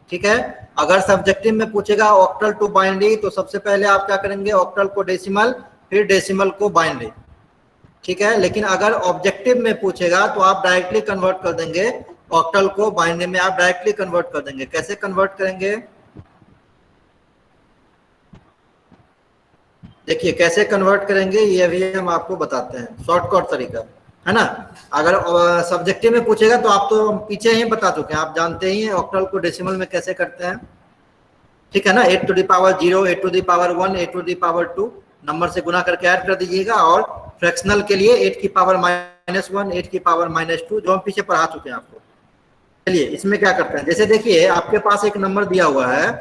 ठीक है। अगर सब्जेक्टिव में पूछेगा ऑक्टल टू बाइनरी, तो सबसे पहले आप क्या करेंगे, ऑक्टल को डेसिमल, फिर डेसिमल को बाइनरी। ठीक है। लेकिन अगर ऑब्जेक्टिव में पूछेगा तो आप डायरेक्टली कन्वर्ट कर देंगे, ऑक्टल को बाइनरी में आप डायरेक्टली कन्वर्ट कर देंगे। कैसे कन्वर्ट करेंगे, देखिए कैसे कन्वर्ट करेंगे, ये भी हम आपको बताते हैं, शॉर्टकट तरीका है ना। अगर सब्जेक्टिव में पूछेगा तो आप तो पीछे ही बता चुके हैं, आप जानते ही हैं ऑक्टल को डेसिमल में कैसे करते हैं। ठीक है ना, 8 to the power 0, 8 to the power 1, 8 to the power 2 number से गुना करके ऐड कर दीजिएगा। और फ्रैक्शनल के लिए 8 की पावर -1, 8 की पावर -2, जो हम पीछे पढ़ा चुके हैं आपको। चलिए इसमें क्या करते हैं, जैसे देखिए आपके पास एक नंबर दिया हुआ है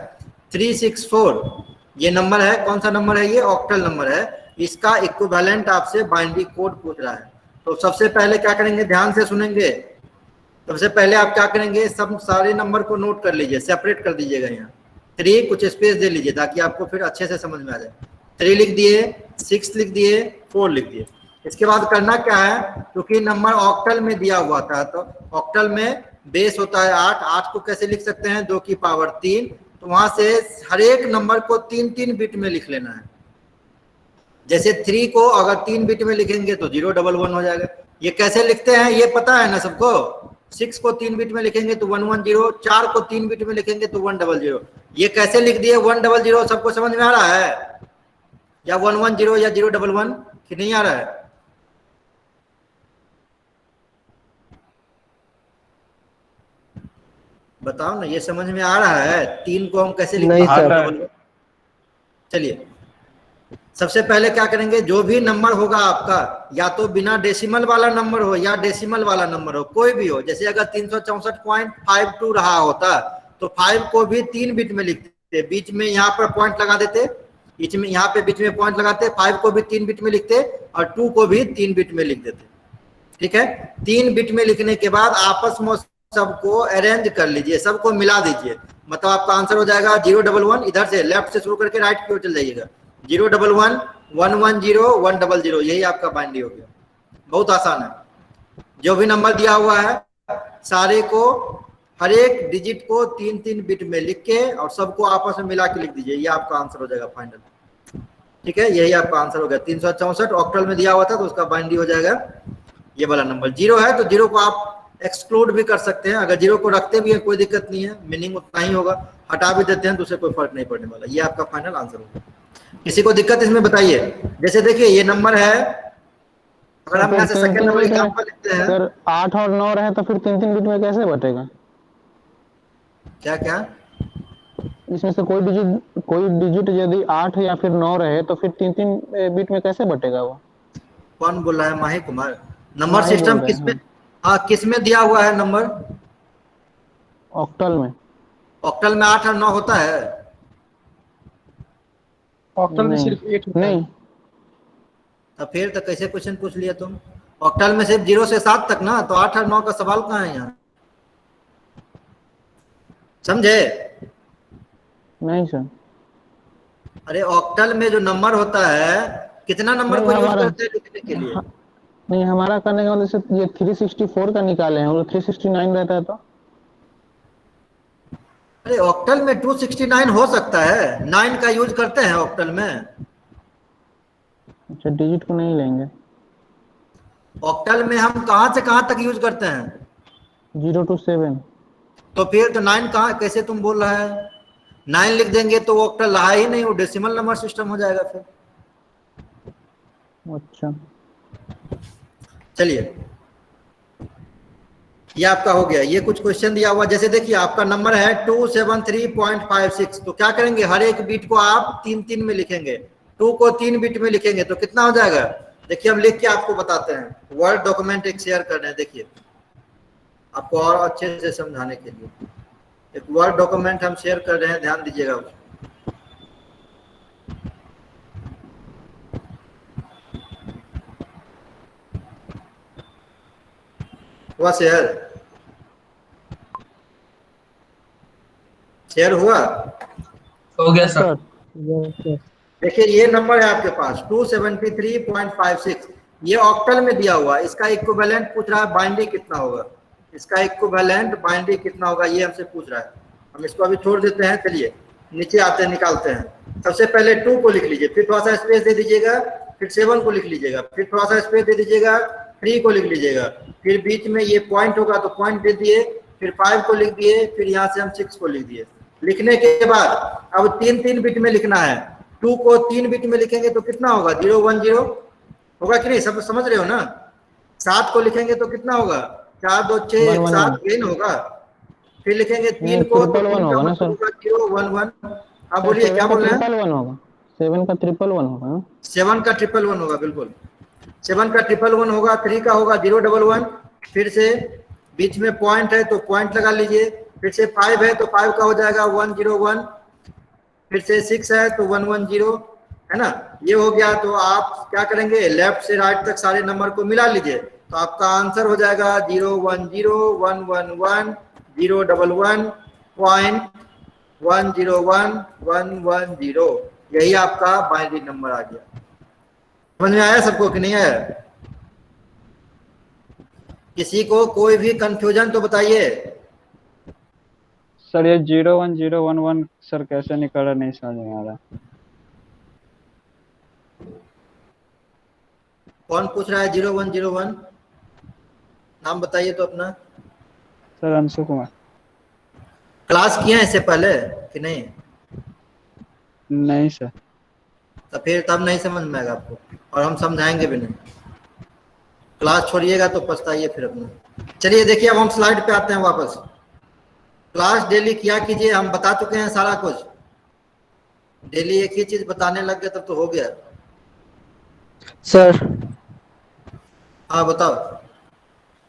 364, ये नंबर है, कौन सा नंबर है, ये ऑक्टल नंबर है। इसका इक्विवेलेंट आपसे बाइनरी कोड पूछ रहा है। तो सबसे पहले क्या करेंगे, ध्यान से सुनेंगे। सबसे पहले आप क्या करेंगे, सब सारे नंबर को नोट कर लीजिए, सेपरेट कर दीजिएगा। यहाँ 3 कुछ स्पेस दे लीजिए ताकि आपको फिर अच्छे से समझ में आ जाए। 3 लिख दिए, 6 लिख दिए, 4 लिख दिए। इसके बाद करना क्या है, क्योंकि नंबर ऑक्टल में दिया हुआ था, तो ऑक्टल में बेस होता है 8, 8 को कैसे लिख सकते हैं, 2 की पावर 3। तो वहां से हर एक नंबर को 3-3 बिट में लिख लेना है। जैसे 3 को अगर 3 बिट में लिखेंगे तो 011 हो जाएगा। ये कैसे लिखते हैं ये पता है ना सबको। 6 को 3 बिट में लिखेंगे तो 110, 4 को 3 बिट में लिखेंगे तो 100। ये कैसे लिख दिए 100, सबको समझ में आ रहा है, या 110 या 011 कि नहीं आ रहा है। बताओ ना, ये समझ में आ रहा है, 3 को हम कैसे लिखते हैं 011। चलिए सबसे पहले क्या करेंगे, जो भी नंबर होगा आपका, या तो बिना डेसिमल वाला नंबर हो या डेसिमल वाला नंबर हो, कोई भी हो। जैसे अगर 364.52 रहा होता तो 5 को भी 3 बिट में लिखते, बीच में यहाँ पर पॉइंट लगा देते, बीच में यहाँ पे बीच में पॉइंट लगाते, 5 को भी 3 बिट में लिखते और 2 को भी 3 बिट में लिख देते। ठीक है, 3 बिट में लिखने के बाद आपस में सबको अरेंज कर लीजिए, सबको मिला दीजिए। मतलब आपका आंसर हो जाएगा 011, इधर से लेफ्ट से शुरू करके राइट की ओर चल जाइएगा, 011 110 100, यही आपका बाइनरी हो गया। बहुत आसान है। जो भी नंबर दिया हुआ है सारे को, हर एक डिजिट को 3-3 बिट में लिख के और सबको आपस में मिला के लिख दीजिए, ये आपका आंसर हो जाएगा फाइनल। ठीक है, यही आपका आंसर हो गया। 364 ऑक्टल में दिया हुआ था तो उसका बाइनरी हो जाएगा ये वाला नंबर। 0 है तो 0 को आप एक्सक्लूड भी कर सकते हैं, अगर 0 को रखते भी है कोई दिक्कत नहीं है, मीनिंग उतना ही होगा। हटा भी देते हैं तो उससे कोई फर्क नहीं पड़ने वाला। ये आपका फाइनल आंसर होगा। किसी को दिक्कत इसमें बताइए। जैसे देखिए ये नंबर है, अगर हम यहाँ से सेकंड नंबर एग्जांपल लिखते हैं, सर 8 और 9 रहे तो फिर 3-3 बिट में कैसे बटेगा? क्या क्या इसमें से कोई डिजिट यदि 8 या फिर 9 रहे तो फिर 3-3 बिट में कैसे बटेगा वो? कौन बोल रहा है, माही कुमार। नंबर माही सिस्टम बोल रहे किसमें, हैं। हाँ किसमें दिया हुआ है नंबर, ऑक्टल में। ऑक्टल में 8 और 9 होता है। ऑक्टल में सिर्फ 8 होता है। नहीं, तो फिर तो कैसे क्वेश्चन पूछ लिया तुम, ऑक्टल में सिर्फ 0 से 7 तक ना, तो 8 और 9 का सवाल कहाँ है यहाँ, समझे। नहीं सर। अरे ऑक्टल में जो नंबर होता है, कितना नंबर को यूज करते हैं लिखने के लिए। नहीं, हमारा करने का मतलब सिर्फ ये 364 का निकाले हैं, और 369 रहता है तो। अरे ऑक्टल में 269 हो सकता है, 9 का यूज करते हैं ऑक्टल में। अच्छा, डिजिट को नहीं लेंगे। ऑक्टल में हम कहां से कहां तक यूज करते हैं, 0 to 7। तो फिर तो 9 कहां, कैसे तुम बोल रहा है, 9 लिख देंगे तो वो ऑक्टल रहा ही नहीं, वो डेसिमल नंबर सिस्टम हो जाएगा फिर। अच्छा चलिए ये आपका हो गया। ये कुछ क्वेश्चन दिया हुआ, जैसे देखिए आपका नंबर है 273.56, तो क्या करेंगे, हर एक बीट को आप 3-3 में लिखेंगे। 2 को 3 बीट में लिखेंगे तो कितना हो जाएगा, देखिए हम लिख के आपको बताते हैं। वर्ड डॉक्यूमेंट एक शेयर कर रहे हैं, देखिए आपको और अच्छे से समझाने के लिए एक वर्ड डॉक्यूमेंट हम शेयर कर रहे हैं, ध्यान दीजिएगा उसको। हुआ शेयर, शेयर हुआ, हो गया सर। देखिए ये नंबर है आपके पास 273.56, ये ऑक्टल में दिया हुआ, इसका इक्विवेलेंट पूछ रहा है बाइनरी कितना होगा, इसका इक्विवेलेंट बाइनरी कितना होगा ये हमसे पूछ रहा है। हम इसको अभी छोड़ देते हैं। चलिए नीचे आते हैं, निकालते हैं। सबसे पहले 2 को लिख लीजिए, फिर थोड़ा सा स्पेस दे दीजिएगा, फिर 7 को लिख लीजिएगा, फिर थोड़ा सा स्पेस दे दीजिएगा, 3 को लिख लीजिएगा, फिर बीच में ये पॉइंट होगा तो पॉइंट दे दिए, फिर 5 को लिख दिए, फिर यहाँ से हम 6 को लिख दिए। लिखने के बाद अब 3-3 बिट में लिखना है। 2 को 3 बिट में लिखेंगे तो कितना होगा, 0 1 0 होगा कि नहीं, सब समझ रहे हो ना। 7 को लिखेंगे तो कितना होगा, 4 2 6 1 7 गेन होगा। फिर लिखेंगे 3 को तो 3 का मतलब होगा 0 1 1। आप बोलिए क्या बोल रहे हैं। 1 होगा, 7 का 1 होगा ना, 7 का 1 1 होगा, बिल्कुल 7 का 1 1 होगा। 3 का होगा 0 1 1, फिर से बीच में पॉइंट है तो पॉइंट लगा लीजिए, फिर से 5 है तो 5 का हो जाएगा 1 0 1, फिर से 6 है तो 1 1 0, है ना। ये हो गया। तो आप क्या करेंगे, लेफ्ट से राइट तक सारे नंबर को मिला लीजिए, तो आपका आंसर हो जाएगा 0 1 0 1 1 1 0 1 1 पॉइंट 1 0 1 1 1 0। यही आपका बाइनरी नंबर आ गया। समझ में आया सबको कि नहीं आया। किसी को कोई भी कंफ्यूजन तो बताइए। सर ये 0 1 0 1 1 सर कैसे निकला, नहीं समझ में आ रहा। कौन पूछ रहा है 0 1 0 1, नाम बताइए तो अपना। सर अंशु कुमार। क्लास किए हैं इससे पहले कि नहीं। नहीं सर। तो फिर तब नहीं समझ में आएगा आपको, और हम समझाएंगे भी नहीं। क्लास छोड़िएगा तो पछताइए फिर अपना। चलिए देखिए अब हम स्लाइड पे आते हैं वापस। क्लास डेली किया कीजिए, हम बता चुके हैं सारा कुछ। डेली एक ही चीज बताने लग गए तब तो हो गया। सर हाँ बताओ।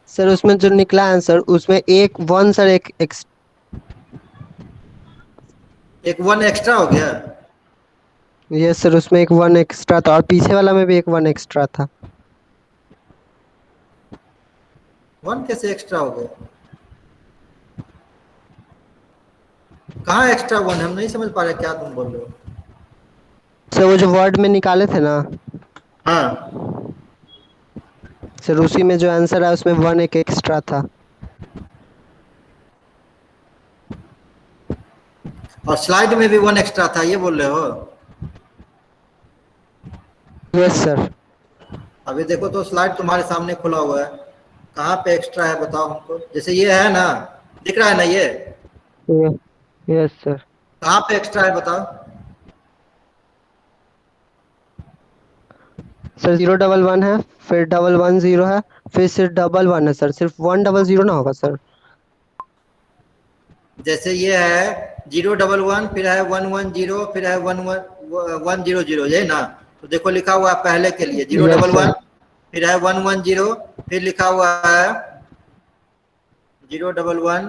सर उसमें जो निकला आंसर, उसमें एक 1 सर, एक एक 1 एक्स्ट्रा हो गया। यस सर, उसमें एक 1 एक्स्ट्रा था, और पीछे वाला में भी एक 1 एक्स्ट्रा था। 1 कैसे एक्स्ट्रा हो गया, कहाँ एक्स्ट्रा 1, हम नहीं समझ पा रहे क्या तुम बोल रहे हो। सर वो जो वर्ड में निकाले थे ना, हाँ सर उसी में जो आंसर है उसमें 1 एक एक्स्ट्रा था। और स्लाइड में भी 1 एक्स्ट्रा था, ये बोल रहे हो। Yes sir. अभी देखो तो स्लाइड तुम्हारे सामने खुला हुआ है, कहाँ पे एक्स्ट्रा है बताओ हमको। जैसे ये है ना, दिख रहा है ना ये, यस सर। कहाँ पे एक्स्ट्रा है बताओ। सर 0 1 1 है, फिर 1 1 0 है, फिर सिर्फ 1 1 है सर, सिर्फ 1 0 0 ना होगा सर। जैसे ये है 0 1 1, फिर है 1 1 0, फिर है 1 1 0 0, ये ना। तो देखो लिखा हुआ है पहले के लिए 0 1 1, फिर है 1 1 0, फिर लिखा हुआ है 0 1 1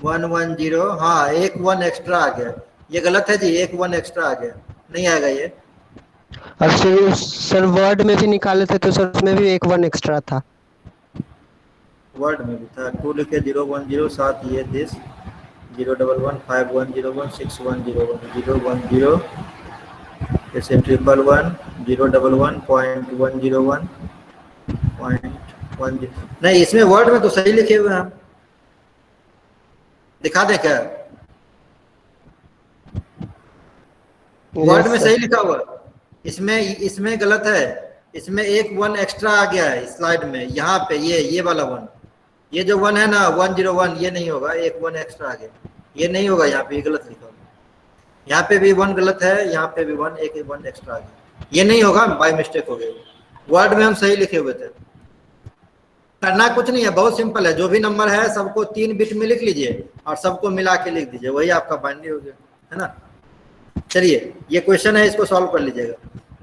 1 1 0। हाँ एक 1 एक्स्ट्रा आ गया, ये गलत है जी, एक 1 एक्स्ट्रा आ गया, नहीं आएगा ये। अब सर वर्ड में भी निकाले थे तो सर उसमें भी एक 1 एक्स्ट्रा था। वर्ड में भी था, 2 लिखे 0 1 0, साथ ये दिस 0 1 1 5 1 0 1 6 1 0 1 0 1 0, जैसे 1 1 1 0 1 1 पॉइंट 1 0 1 पॉइंट 1 0। नहीं इसमें वर्ड में तो सही लिखे हुए हैं, हम दिखा दें क्या। वर्ड में सही लिखा हुआ, इसमें गलत है। इसमें एक 1 एक्स्ट्रा आ गया है स्लाइड में, यहाँ पे ये वाला 1, ये जो 1 है ना 1 0 1, ये नहीं होगा, एक 1 एक्स्ट्रा आ गया, ये नहीं होगा। यहाँ पे गलत लिखा होगा, यहाँ पे भी 1 गलत है, यहाँ पे भी 1 एक 1 एक्स्ट्रा आ गया, ये नहीं होगा, बाय मिस्टेक हो गया। वर्ड में हम सही लिखे हुए थे। करना कुछ नहीं है, बहुत सिंपल है। जो भी नंबर है सबको 3 बिट में लिख लीजिए और सबको मिला के लिख दीजिए, वही आपका बाइनरी हो गया, है ना। चलिए ये क्वेश्चन है, इसको सॉल्व कर लीजिएगा।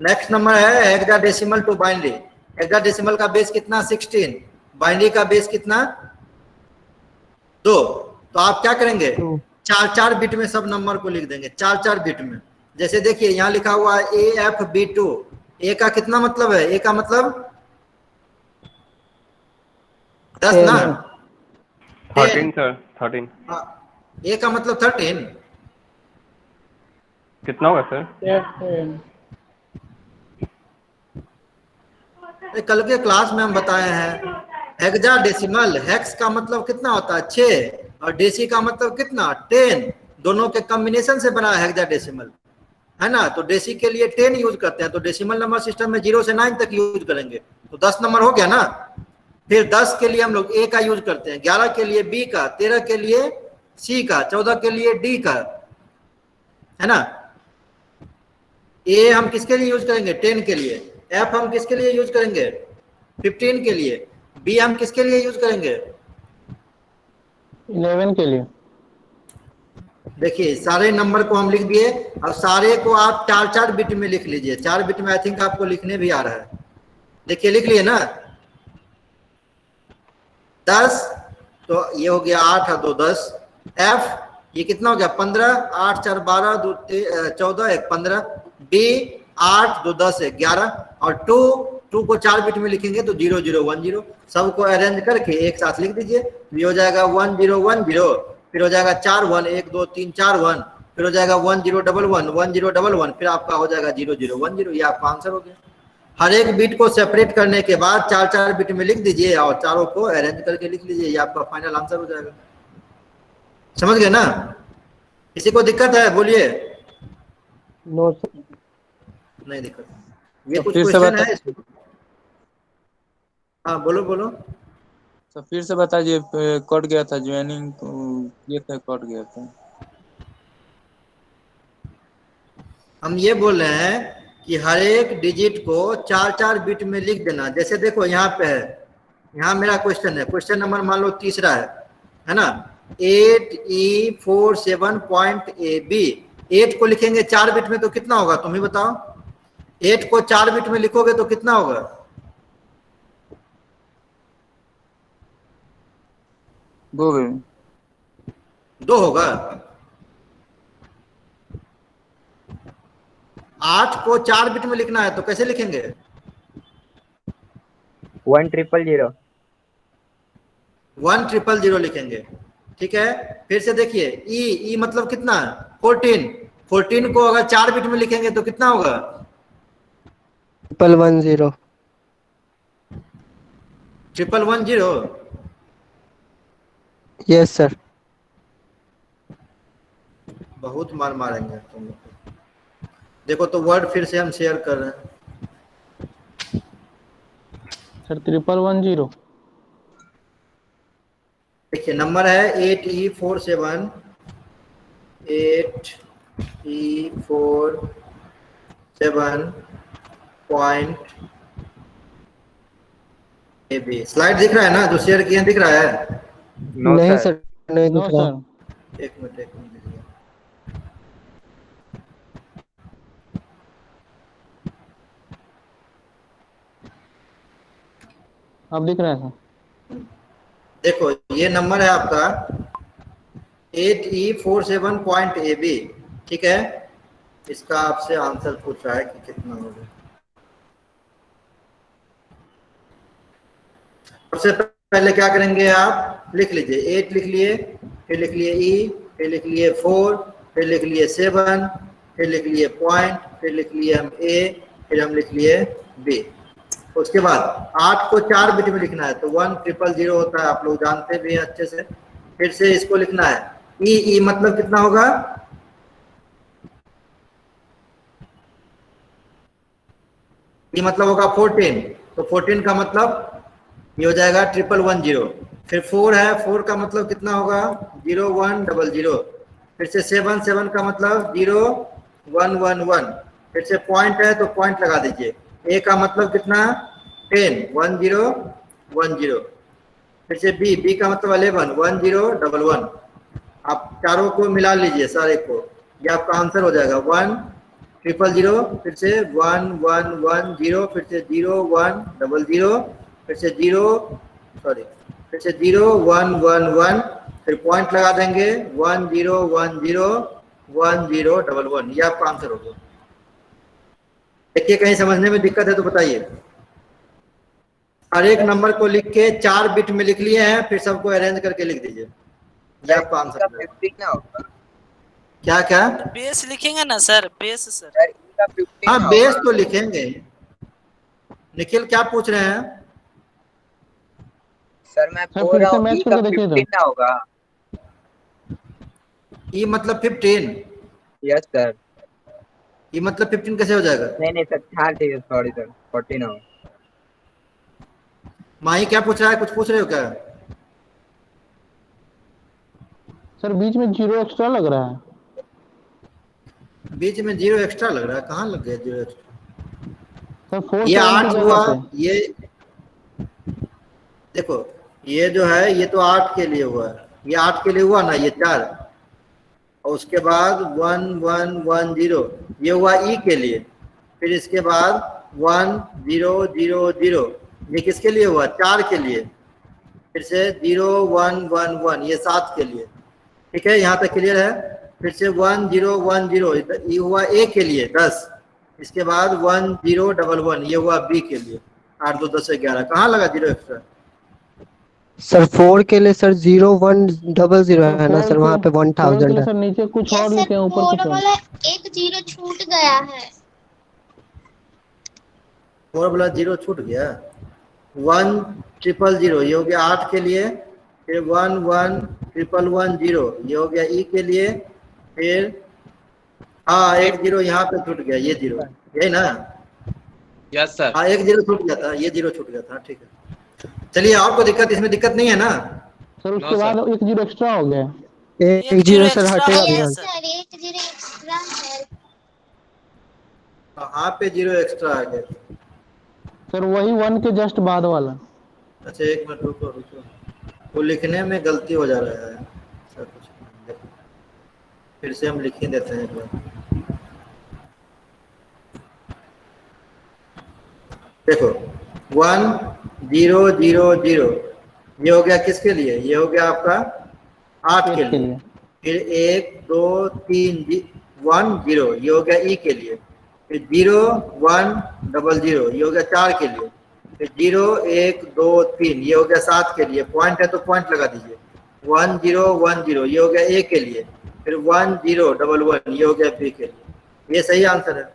नेक्स्ट नंबर है हेक्साडेसिमल टू बाइनरी। हेक्साडेसिमल का बेस कितना 16, बाइनरी का बेस कितना 2। तो आप क्या करेंगे, 4 बिट में सब नंबर को लिख देंगे, 4 बिट में। जैसे देखिए यहाँ लिखा हुआ है AFB2, ए का कितना मतलब है, ए का मतलब 10 ना, 13 सर 13। ए का मतलब 13, कितना होगा सर। कल के क्लास में हम बताए हैं हेक्साडेसिमल, हेक्स का मतलब कितना होता है 6, और डेसी का मतलब कितना 10, दोनों के कॉम्बिनेशन से बना है हेक्साडेसिमल, है ना। तो डेसी के लिए 10 यूज करते हैं, तो डेसिमल नंबर सिस्टम में 0 से 9 तक यूज करेंगे, तो 10 नंबर हो गया ना। फिर 10 के लिए हम लोग ए का यूज करते हैं, 11 के लिए बी का, 13 के लिए सी का, 14 के लिए डी का, है ना। ए हम किसके लिए यूज करेंगे 10 के लिए, एफ हम किसके लिए यूज करेंगे 15 के लिए, बी हम किसके लिए यूज करेंगे 11 के लिए। देखिए सारे नंबर को हम लिख दिए, अब सारे को आप 4-4 बिट में लिख लीजिए, 4 बिट में आई थिंक आपको लिखने भी आ रहा है। देखिए लिख लिए ना 10, तो ये हो गया 8 और 2 10, एफ ये कितना हो गया 15, 8 4 12 2 14 1 15, डी 8 2 10 1 11, और 2 को 4 बिट में लिखेंगे तो 0 0 1 0, सबको अरेंज करके एक साथ लिख दीजिए। ये हो जाएगा 1 0 1 0, फिर हो जाएगा 4 1 1 2 3 4 1, फिर हो जाएगा 1 0 1 1 1 0 1 1, फिर आपका हो जाएगा 0 0 1 0। ये आपका आंसर हो गया। हर एक बिट को सेपरेट करने के बाद 4-4 बिट में लिख दीजिए और चारों को अरेंज करके लिख लीजिए, ये आपका फाइनल आंसर हो जाएगा। समझ गए ना। किसी को दिक्कत है बोलिए। No sir. नहीं दिक्कत, ये तो कुछ फिर से क्वेश्चन बता, है। हाँ बोलो बोलो। तो फिर से बताइए, कट गया था ज्वाइनिंग ये था, कट गया था। हम ये बोल रहे हैं कि हर एक डिजिट को 4-4 बिट में लिख देना। जैसे देखो यहाँ पे है, यहाँ मेरा क्वेश्चन है, क्वेश्चन नंबर मान लो तीसरा है ना, 8E47.AB, 8 को लिखेंगे 4 बिट में तो कितना होगा तुम ही बताओ। 8 को 4 बिट में लिखोगे तो कितना होगा 2 होगा। 8 को 4 बिट में लिखना है तो कैसे लिखेंगे 1000। 1000 लिखेंगे, ठीक है। फिर से देखिए ई मतलब कितना 14 को अगर 4 बिट में लिखेंगे तो कितना होगा 110। 1110। Yes sir. बहुत मार मारेंगे तुम लोग। देखो तो वर्ड फिर से हम शेयर कर रहे हैं सर 1110। देखिए नंबर है 8E47 पॉइंट AB। स्लाइड दिख रहा है ना जो शेयर किए दिख रहा है। नहीं सर, नहीं नो दिख रहा। सर, एक मिनट दीजिए। अब दिख रहा है सर। देखो ये नंबर है आपका 8E47.AB, ठीक है। इसका आपसे आंसर पूछ रहा है कि कितना होगा। सबसे पहले क्या करेंगे आप लिख लीजिए 8 लिख लिए, फिर लिख लिए E, फिर लिख लिए 4, फिर लिख लिए 7, फिर लिख लिए पॉइंट, फिर लिख लिए हम A, फिर हम लिख लिए B। उसके बाद 8 को 4 बिट में लिखना है तो 1000 होता है, आप लोग जानते भी हैं अच्छे से। फिर से इसको लिखना है ई मतलब कितना होगा ई मतलब होगा 14, तो 14 का मतलब ये हो जाएगा 1110। फिर 4 है, 4 का मतलब कितना होगा 0100। फिर से 7 का मतलब 0111। फिर से पॉइंट है तो पॉइंट लगा दीजिए। ए का मतलब कितना 10 1010। फिर से बी का मतलब 11 1011। आप चारों को मिला लीजिए सारे को, ये आपका आंसर हो जाएगा 1000। फिर से 1110, फिर से 0100, फिर से 0111, फिर पॉइंट लगा देंगे 1010 ये आपका आंसर हो गया। देखिए कहीं समझने में दिक्कत है तो बताइए। हर एक नंबर को लिख के 4 बिट में लिख लिए हैं, फिर सबको अरेंज करके लिख दीजिए, ये आपका आंसर है। क्या क्या बेस लिखेंगे ना सर, बेस सर। हाँ बेस तो लिखेंगे। निखिल क्या पूछ रहे हैं सर मैं सर बोल फिर रहा से हूँ मैच ई का करके देखिए तो। 15 ना होगा। ई मतलब 15, यस सर। ई मतलब 15 कैसे हो जाएगा? नहीं सर, हाँ ठीक है, सॉरी सर, 14 हो। माही क्या पूछ रहा है, कुछ पूछ रहे हो क्या? सर बीच में 0 एक्स्ट्रा लग रहा है। बीच में 0 एक्स्ट्रा लग रहा है, कहाँ लग गया 0 एक्स्ट्रा? सर 4 ये 7 की 8 जगह हुआ, पे। ये देखो, ये जो है ये तो 8 के लिए हुआ है, ये 8 के लिए हुआ ना, ये 4, और उसके बाद 1 1 1 0 ये हुआ ई के लिए, फिर इसके बाद 1 0 0 0 ये किसके लिए हुआ? 4 के लिए, फिर से 0 1 1 1 ये 7 के लिए। ठीक है, यहाँ तक क्लियर है? फिर से 1 0 1 0 ये हुआ ए के लिए 10, इसके बाद 1 0 1 1 ये हुआ बी के लिए। 8 2 10 11 कहाँ लगा 0 एक्स्ट्रा? सर 4 के लिए सर 0 1 0 0 है ना सर, वहाँ पे 1000 है। सर नीचे कुछ और लिखे हैं, ऊपर कुछ और। वाला एक 0 छूट गया है। 4 वाला 0 छूट गया। 1 0 0 ये हो गया 8 के लिए, फिर 1 1 1 1 0 ये हो गया ई के लिए, फिर हाँ 1 0 यहाँ पे छूट गया, ये 0 यही ना? Yes sir. हाँ 1 0 छूट गया था, ये 0 छूट गया था। ठीक है, चलिए और कोई दिक्कत, इसमें दिक्कत नहीं है ना? सर उसके बाद एक 0 एक्स्ट्रा हो गया। एक 0 सर हटेगा हो गया ध्यान। सर एक 0 एक्स्ट्रा है। यहाँ पे 0 एक्स्ट्रा आ गया। सर वही 1 के जस्ट बाद वाला। अच्छा एक मिनट रुको रुको, वो लिखने में गलती हो जा रहा है सर, कुछ देखो, फिर से हम लिख ही देते हैं एक बार। देखो 1 0 0 0 ये हो गया किसके लिए? ये हो गया आपका 8 के लिए। फिर 1 2 3 1 0 ये हो गया ई के लिए, फिर 0 1 0 0 ये हो गया 4 के लिए, फिर 0 1 2 3 ये हो गया 7 के लिए। पॉइंट है तो पॉइंट लगा दीजिए। 1 0 1 0 ये हो गया ए के लिए, फिर 1 0 1 1 ये हो गया बी के लिए। ये सही आंसर है,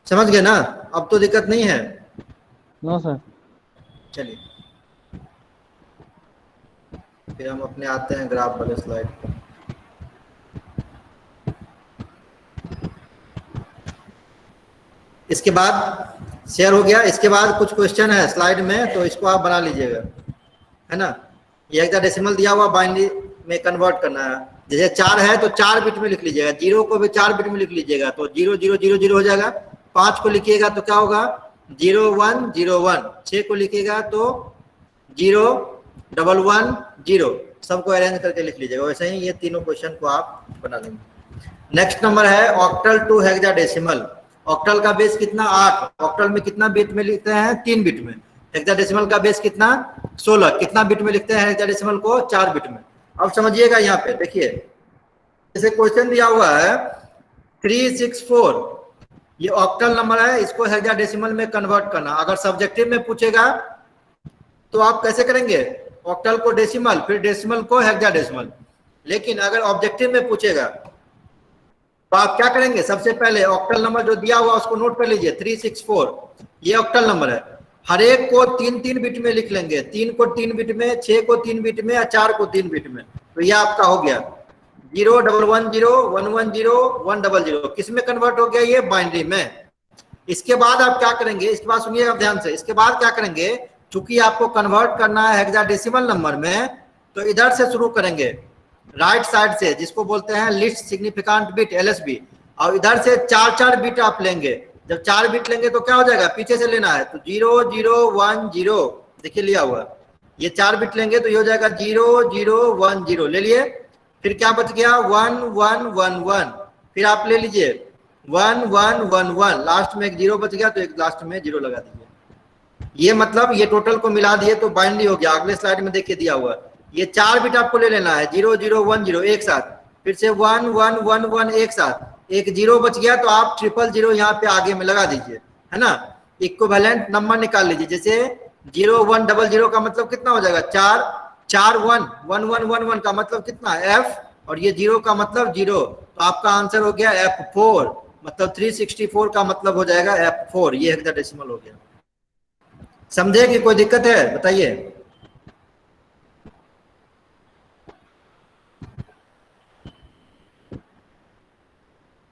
समझ गए ना? अब तो दिक्कत नहीं है। No sir. चलिए फिर हम अपने आते हैं ग्राफ वाले स्लाइड पर। इसके बाद शेयर हो गया, इसके बाद कुछ क्वेश्चन है स्लाइड में, तो इसको आप बना लीजिएगा, है ना? ये हेक्साडेसिमल दिया हुआ, बाइनरी में कन्वर्ट करना है। जैसे 4 है तो 4 बिट में लिख लीजिएगा, 0 को भी 4 बिट में लिख लीजिएगा, तो 0 0 0 0 हो जाएगा। 5 को लिखिएगा तो क्या होगा? 0 1 0 1। 6 को लिखिएगा तो 0 1 1 0। सबको अरेंज करके लिख लीजिएगा। वैसे ही ये तीनों क्वेश्चन को आप बना लेंगे। नेक्स्ट नंबर है ऑक्टल टू हेक्साडेसिमल। ऑक्टल का बेस कितना? 8। ऑक्टल में कितना बिट में लिखते हैं? 3 बिट में। हेक्साडेसिमल का बेस कितना? 16। कितना बिट में लिखते हैं हेक्साडेसिमल को? 4 बिट में। अब समझिएगा, यहाँ पे देखिए, जैसे क्वेश्चन दिया हुआ है 364, ये ऑक्टल नंबर है, इसको हेक्साडेसिमल में कन्वर्ट करना। अगर सब्जेक्टिव में पूछेगा तो आप कैसे करेंगे? ऑक्टल को डेसिमल, फिर डेसिमल को हेक्साडेसिमल। लेकिन अगर ऑब्जेक्टिव में पूछेगा तो आप क्या करेंगे? सबसे पहले ऑक्टल नंबर जो दिया हुआ उसको नोट कर लीजिए, 364 ये ऑक्टल नंबर है। हर एक को 3 बिट में लिख लेंगे, 3 को 3 बिट में, 6 को 3 बिट में, 4 को 3 बिट में। तो ये आपका हो गया 0 1 1 0 1 1 0 1 0 0। किस में कन्वर्ट हो गया? ये बाइनरी में। इसके बाद आप क्या करेंगे? इसके बाद सुनिएगा ध्यान से। इसके बाद क्या करेंगे? चूंकि आपको कन्वर्ट करना है हेक्साडेसिमल नंबर में, तो इधर से शुरू करेंगे, राइट साइड से, जिसको बोलते हैं लिस्ट सिग्निफिकेंट बिट LSB, और इधर से 4 बिट आप लेंगे। जब 4 बिट लेंगे तो क्या हो जाएगा? पीछे से लेना है, तो 0 0 1 0 देखिए लिया हुआ। ये 4 बिट लेंगे तो ये हो जाएगा 0 0 1 0 ले लिए। फिर क्या बच गया? 1 1 1 1। फिर आप ले लीजिए 1 1 1 1, लास्ट में एक 0 बच गया तो एक लास्ट में 0 लगा दीजिए। ये मतलब ये टोटल को मिला दिए तो बाइनरी हो गया। अगले स्लाइड में देखिए दिया हुआ, ये 4 बिट आपको ले लेना है, 0 0 1 0 एक साथ, फिर से 1 1 1 1 एक साथ, एक 0 बच गया तो आप 0 0 यहाँ पे आगे में लगा दीजिए, है ना? इक्विवेलेंट नंबर निकाल लीजिए। जैसे 0 1 0 0 का मतलब कितना हो जाएगा? 4 4 1 1 1 1 1 का मतलब कितना? F, और ये 0 का मतलब 0, तो आपका आंसर हो गया F4। मतलब 364 का मतलब हो जाएगा F4। ये हेक्साडेसिमल हो गया। समझे कि कोई दिक्कत है? बताइए।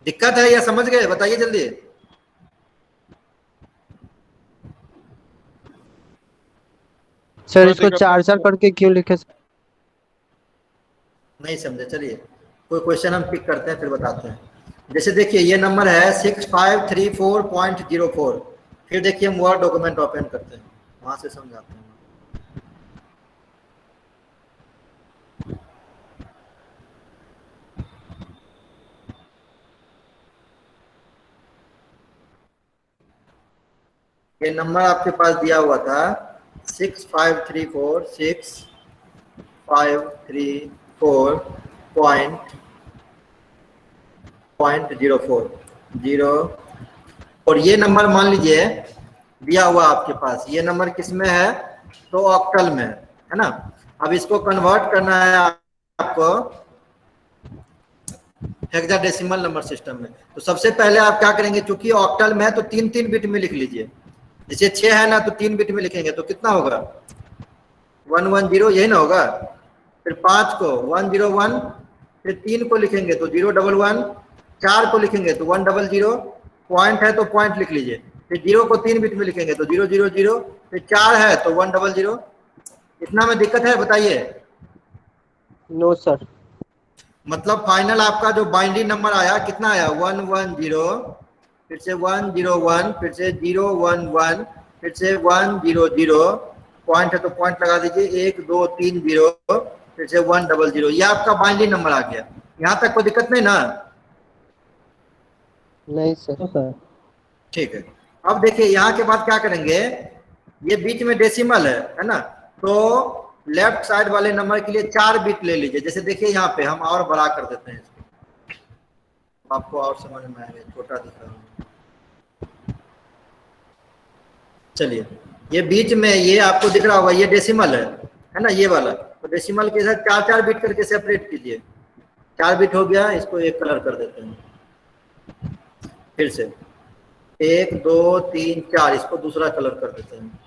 दिक्कत है या समझ गए? बताइए जल्दी। सर इसको 4 करके क्यों लिखे सर? नहीं समझे, चलिए कोई क्वेश्चन हम पिक करते हैं फिर बताते हैं। जैसे देखिए ये नंबर है 6534.04। फिर देखिए हम वर्ड डॉक्यूमेंट ओपन करते हैं, वहां से समझाते हैं। ये नंबर आपके पास दिया हुआ था 6534.04 और ये नंबर मान लीजिए दिया हुआ आपके पास, ये नंबर किस में है? तो ऑक्टल में है ना। अब इसको कन्वर्ट करना है आपको हेक्साडेसिमल नंबर सिस्टम में। तो सबसे पहले आप क्या करेंगे, चूंकि ऑक्टल में है तो 3-3 बिट में लिख लीजिए। जैसे 6 है ना तो 3 बिट में लिखेंगे तो कितना होगा? 110, यही ना होगा। फिर 5 को 101, फिर 3 को लिखेंगे तो 011, 4 को लिखेंगे तो 100, पॉइंट है तो पॉइंट लिख लीजिए। फिर 0 को 3 बिट में लिखेंगे तो 000, फिर 4 है तो 100। इतना में दिक्कत है बताइए? No sir. मतलब फाइनल आपका जो बाइनरी नंबर आया कितना आया? 110, फिर से 101, फिर से 011, फिर से 100, पॉइंट है तो पॉइंट लगा दीजिए, 1 2 3 0, फिर से 100। ये आपका बाइनरी नंबर आ गया। यहाँ तक कोई दिक्कत नहीं ना? नहीं सर। ठीक है। अब देखिए यहाँ के बाद क्या करेंगे, ये बीच में डेसिमल है ना, तो लेफ्ट साइड वाले नंबर के लिए 4 बिट ले लीजिए। जैसे देखिए यहाँ पे हम और बड़ा कर देते हैं इसको, आपको और समझ में आएगा, छोटा दिख रहा है। चलिए ये बीच में ये आपको दिख रहा होगा, ये डेसिमल है ना, ये वाला। तो डेसिमल के साथ 4-4 बिट करके सेपरेट कीजिए। 4 बिट हो गया, इसको एक कलर कर देते हैं। फिर से 1 2 3 4, इसको दूसरा कलर कर देते हैं,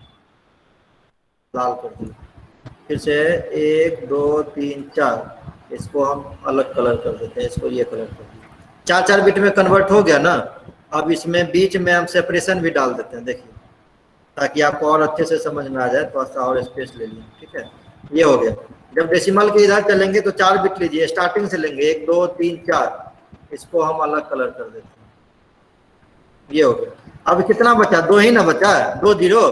लाल कर देते हैं। फिर से 1 2 3 4, इसको हम अलग कलर कर देते हैं, इसको ये कलर कर देते हैं। 4-4 बिट में कन्वर्ट हो गया ना। अब इसमें बीच में हम सेपरेशन भी डाल देते हैं, देखिए ताकि आपको और अच्छे से समझ में आ जाए। थोड़ा सा और स्पेस ले लिया, ठीक है। ये हो गया। जब डेसिमल के इधर चलेंगे तो 4 बिट लीजिए, स्टार्टिंग से लेंगे 1 2 3 4, इसको हम अलग कलर कर देते हैं। ये हो गया। अब कितना बचा? 2 ही ना बचा, 2 0।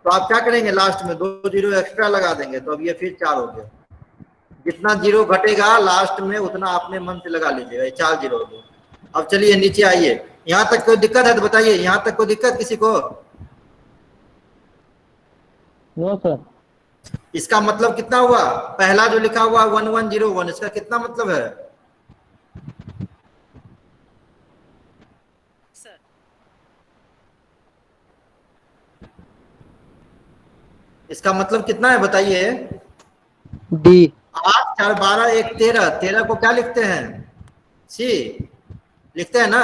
तो आप क्या करेंगे, लास्ट में 2 0 एक्स्ट्रा लगा देंगे, तो अब ये फिर 4 हो गया। जितना 0 घटेगा लास्ट में उतना अपने मन से लगा लीजिएगा, 4 0 हो गया। अब चलिए नीचे आइए। यहाँ तक कोई दिक्कत है तो बताइए, यहाँ तक कोई दिक्कत किसी को? No sir. इसका मतलब कितना हुआ? पहला जो लिखा हुआ 1101, इसका कितना मतलब है? सर इसका मतलब कितना है बताइए? डी। 8 4 12 1 13, 13 को क्या लिखते हैं? सी लिखते हैं ना।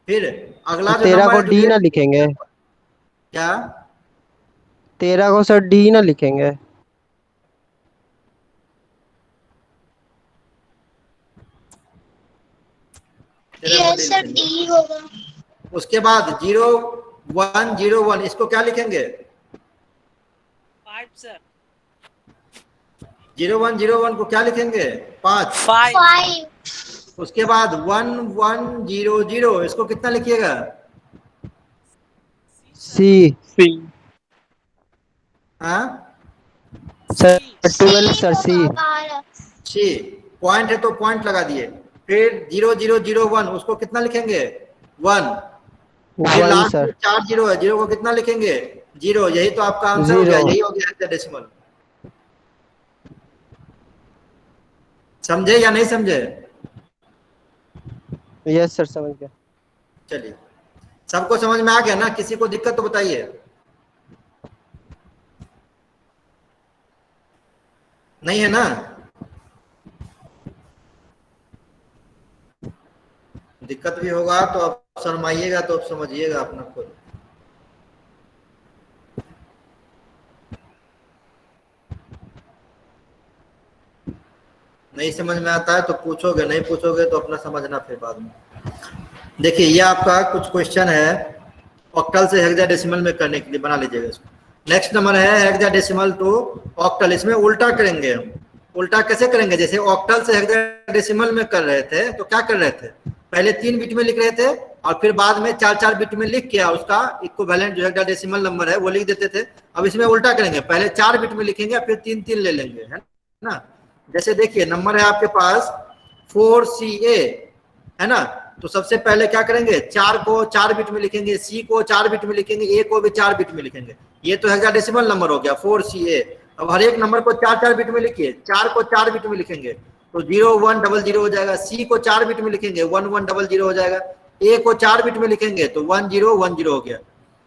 फिर अगला जो 13 नंबर को है डी ना लिखेंगे? क्या? 13 को सर डी ना लिखेंगे? यस सर, डी होगा। उसके बाद 0101, इसको क्या लिखेंगे? 5 सर। 0101 को क्या लिखेंगे? 5। 5। उसके बाद 1100, इसको कितना लिखिएगा? सी। हाँ सर 12 सर सी। सी, पॉइंट है तो पॉइंट लगा दिए। फिर 0001, उसको कितना लिखेंगे? 1। फिर 1 लास्ट सर। में 4 0 है, 0 को कितना लिखेंगे? 0। यही तो आपका आंसर हो गया, 0। यही हो गया हेक्साडेसिमल। समझे या नहीं समझे? यस सर, समझ गया। चलिए सबको समझ में आ गया ना? किसी को दिक्कत तो बताइए। नहीं है ना? दिक्कत भी होगा तो आप शर्माइएगा, तो आप समझिएगा अपना खुद। नहीं नहीं समझ में आता है तो पूछोगे, नहीं पूछोगे तो अपना समझना फिर बाद में। देखिए ये आपका कुछ क्वेश्चन है ऑक्टल से हेक्साडेसिमल में करने के लिए, बना लीजिएगा इसको। नेक्स्ट नंबर है हेक्साडेसिमल टू ऑक्टल। इसमें उल्टा करेंगे हम। उल्टा कैसे करेंगे? जैसे ऑक्टल से हेक्साडेसिमल में कर रहे थे तो क्या कर रहे थे, पहले 3 बिट में लिख रहे थे और फिर बाद में 4-4 बिट में लिख के उसका इक्विवेलेंट जो हेक्साडेसिमल नंबर है वो लिख देते थे। अब इसमें उल्टा करेंगे, पहले 4 बिट में लिखेंगे फिर 3-3 ले लेंगे, है ना। जैसे देखिए नंबर है आपके पास 4CA, है ना। तो सबसे पहले क्या करेंगे, 4 को 4 बिट में लिखेंगे, C को 4 बिट में लिखेंगे, A को भी 4 बिट में लिखेंगे। ये तो हेक्साडेसिमल नंबर हो गया 4CA। अब हर एक नंबर को 4-4 बिट में लिखिए, 4 को 4 बिट में लिखेंगे तो 0100 हो जाएगा। C को 4 बिट में लिखेंगे 1100 हो जाएगा। A को 4 बिट में लिखेंगे तो 1010 हो गया,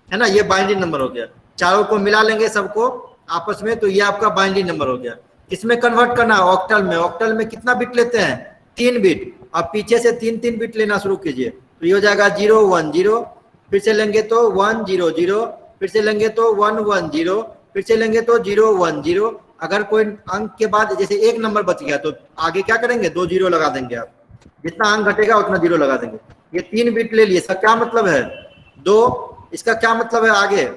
है ना। ये बाइनरी नंबर हो गया। चारों को मिला लेंगे सबको आपस में तो ये आपका बाइनरी नंबर हो गया। इसमें कन्वर्ट करना है ऑक्टल में। ऑक्टल में कितना बिट लेते हैं, 3 बिट। अब पीछे से 3-3 बिट लेना शुरू कीजिए तो ये हो जाएगा 010, फिर से लेंगे तो 100, फिर से लेंगे तो 110, फिर से लेंगे तो 010। अगर कोई अंक के बाद जैसे एक नंबर बच गया तो आगे क्या करेंगे, 2 0 लगा देंगे। आप जितना अंक घटेगा उतना 0 लगा देंगे। ये 3 बिट ले लिए, इसका क्या मतलब है 2, इसका क्या मतलब है आगे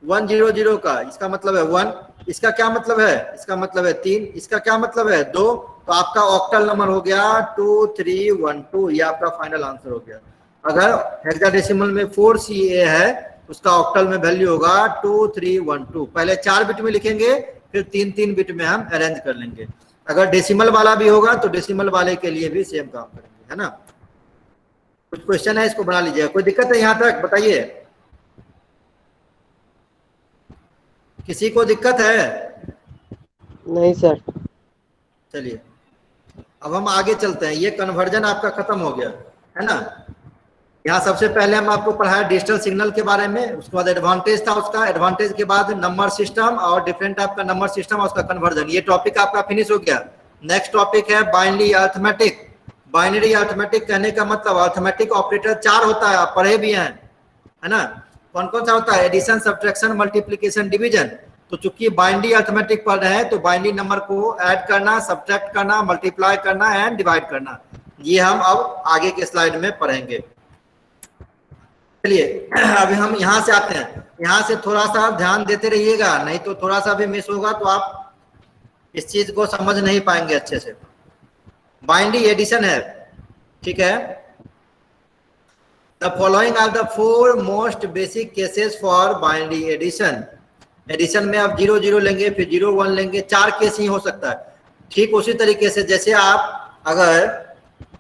100 का, इसका मतलब है 1, इसका क्या मतलब है, इसका मतलब है 3, इसका क्या मतलब है 2। तो आपका ऑक्टल नंबर हो गया 2312। ये आपका फाइनल आंसर हो गया। अगर हेक्साडेसिमल में 4CA है उसका ऑक्टल में वैल्यू होगा 2312। पहले 4 बिट में लिखेंगे फिर 3-3 बिट में हम अरेंज कर लेंगे। अगर डेसिमल वाला भी होगा तो डेसिमल वाले के लिए भी सेम काम करेंगे, है ना। कुछ क्वेश्चन है इसको बना लीजिएगा। कोई दिक्कत है यहाँ तक बताइए, किसी को दिक्कत है? नहीं सर। चलिए अब हम आगे चलते हैं। ये कन्वर्जन आपका खत्म हो गया, है ना। यहाँ सबसे पहले हम आपको पढ़ाया डिजिटल सिग्नल के बारे में, उसके बाद एडवांटेज था उसका, एडवांटेज के बाद नंबर सिस्टम और डिफरेंट टाइप का नंबर सिस्टम और उसका कन्वर्जन। ये टॉपिक आपका फिनिश हो गया। नेक्स्ट टॉपिक है बाइनरी अरिथमेटिक। बाइनरी अरिथमेटिक कहने का मतलब अरिथमेटिक ऑपरेटर 4 होता है, आप पढ़े भी हैं, है ना। कौन कौन सा होता है, एडिशन, सब्ट्रैक्शन, मल्टीप्लिकेशन, डिवीजन। तो चूंकि बाइनरी अरिथमेटिक पढ़ रहे हैं तो बाइनरी नंबर को ऐड करना, सब्ट्रैक्ट करना, मल्टीप्लाई करना एंड डिवाइड करना, ये हम अब आगे के स्लाइड में पढ़ेंगे। चलिए अभी हम यहाँ से आते हैं। यहाँ से थोड़ा सा ध्यान देते रहिएगा, नहीं तो थोड़ा सा भी मिस होगा तो आप इस चीज को समझ नहीं पाएंगे अच्छे से। बाइनरी एडिशन है, ठीक है। The following are the 4 most basic cases for binary addition. Addition में आप 0 0 लेंगे, फिर 0 1 लेंगे, 4 केस ही हो सकता है। ठीक उसी तरीके से जैसे आप अगर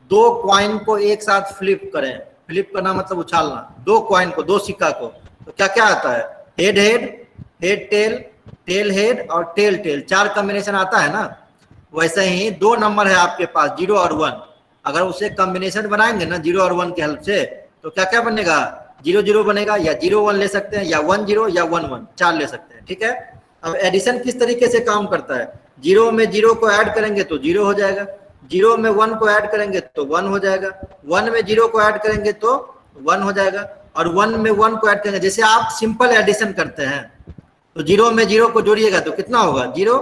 2 कॉइन को एक साथ फ्लिप करें, फ्लिप करना मतलब उछालना, 2 कॉइन को, 2 सिक्का को, तो क्या क्या आता है, head head, head tail, tail head और टेल टेल, 4 कॉम्बिनेशन आता है ना। वैसे ही 2 नंबर है आपके पास 0 और 1, अगर उसे कॉम्बिनेशन बनाएंगे ना 0 और 1 के हेल्प से तो क्या क्या बनेगा, 0 0 बनेगा, या 0 1 ले सकते हैं, या 1 0 या 1 1, 4 ले सकते हैं, ठीक है। अब एडिशन किस तरीके से काम करता है, 0 में 0 को ऐड करेंगे तो 0 हो जाएगा, 0 में 1 को ऐड करेंगे तो 1 हो जाएगा, 1 में 0 को ऐड करेंगे तो 1 हो जाएगा, और 1 में 1 को ऐड करेंगे। जैसे आप सिंपल एडिशन करते हैं तो 0 में 0 को जोड़िएगा तो कितना होगा 0,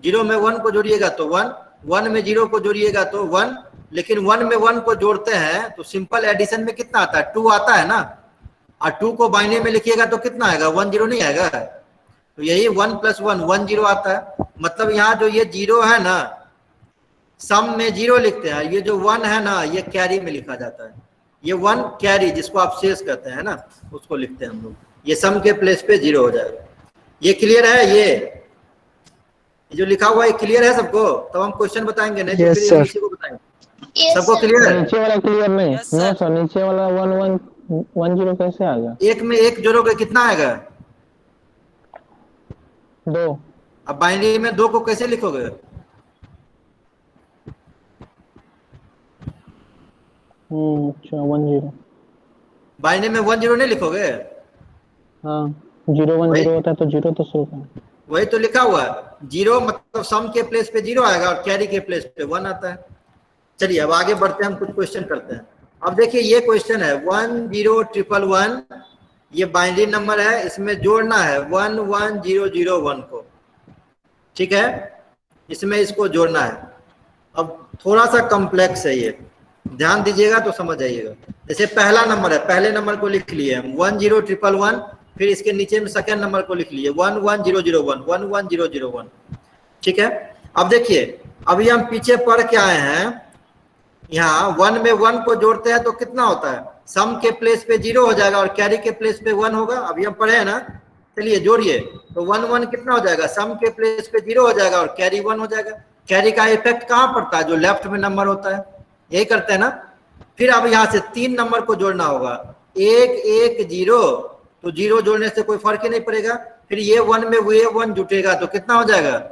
0 में 1 को जोड़िएगा तो 1, 1 में 0 को जोड़िएगा तो 1, लेकिन 1 में 1 को जोड़ते हैं तो सिंपल एडिशन में कितना आता है, 2 आता है ना। और 2 को बाइनरी में लिखिएगा तो कितना आएगा, 1 0 नहीं आएगा। तो यही 1 + 1 1 0 आता है। मतलब यहाँ जो ये 0 है ना, सम में 0 लिखते हैं, ये जो 1 है ना ये कैरी में लिखा जाता है। ये 1 कैरी जिसको आप शेष कहते हैं ना, उसको लिखते हैं हम लोग। ये सम के प्लेस पे 0 हो जाएगा। ये क्लियर है, ये जो लिखा हुआ है क्लियर है सबको? तब हम क्वेश्चन बताएंगे, नहीं तो फिर किसी को बताएंगे। सबको क्लियर है? नीचे वाला क्लियर नहीं? नो सर, नीचे वाला 1 1 1 0 कैसे आ गया? एक में एक जोड़ोगे कितना आएगा, 2। अब बाइनरी में 2 को कैसे लिखोगे, अच्छा 1 0, बाइनरी में 1 0 नहीं लिखोगे। हाँ 0 1 0 होता है तो 0 तो शुरू करना। वही तो लिखा हुआ है, 0 मतलब सम के प्लेस पे 0 आएगा और कैरी के प्लेस पे 1 आता है। चलिए अब आगे बढ़ते हैं, हम कुछ क्वेश्चन करते हैं। अब देखिए ये क्वेश्चन है 1 0 1 1 1, ये बाइनरी नंबर है, इसमें जोड़ना है 1 1 0 0 1 को, ठीक है। इसमें इसको जोड़ना है, अब थोड़ा सा कॉम्प्लेक्स है ये, ध्यान दीजिएगा तो समझ जाइएगा। जैसे पहला नंबर है, पहले नंबर को लिख लिए हम 10111, फिर इसके नीचे में सेकंड नंबर को लिख लिए 11001 11001, ठीक है। अब देखिए अभी हम पीछे पढ़ के आए हैं, यहाँ 1 में 1 को जोड़ते हैं तो कितना होता है, सम के प्लेस पे 0 हो जाएगा और कैरी के प्लेस पे 1 होगा। अभी हम पढ़े हैं ना, चलिए जोड़िए, तो 1 1 कितना हो जाएगा, सम के प्लेस पे 0 हो जाएगा और कैरी 1 हो जाएगा। कैरी का इफेक्ट कहाँ पड़ता है, जो लेफ्ट में नंबर होता है, यही करते हैं ना। फिर अब यहाँ से 3 नंबर को जोड़ना होगा, 1 1 0, तो 0 जोड़ने से कोई फर्क ही नहीं पड़ेगा। फिर ये 1 में ये 1 जुटेगा तो कितना हो जाएगा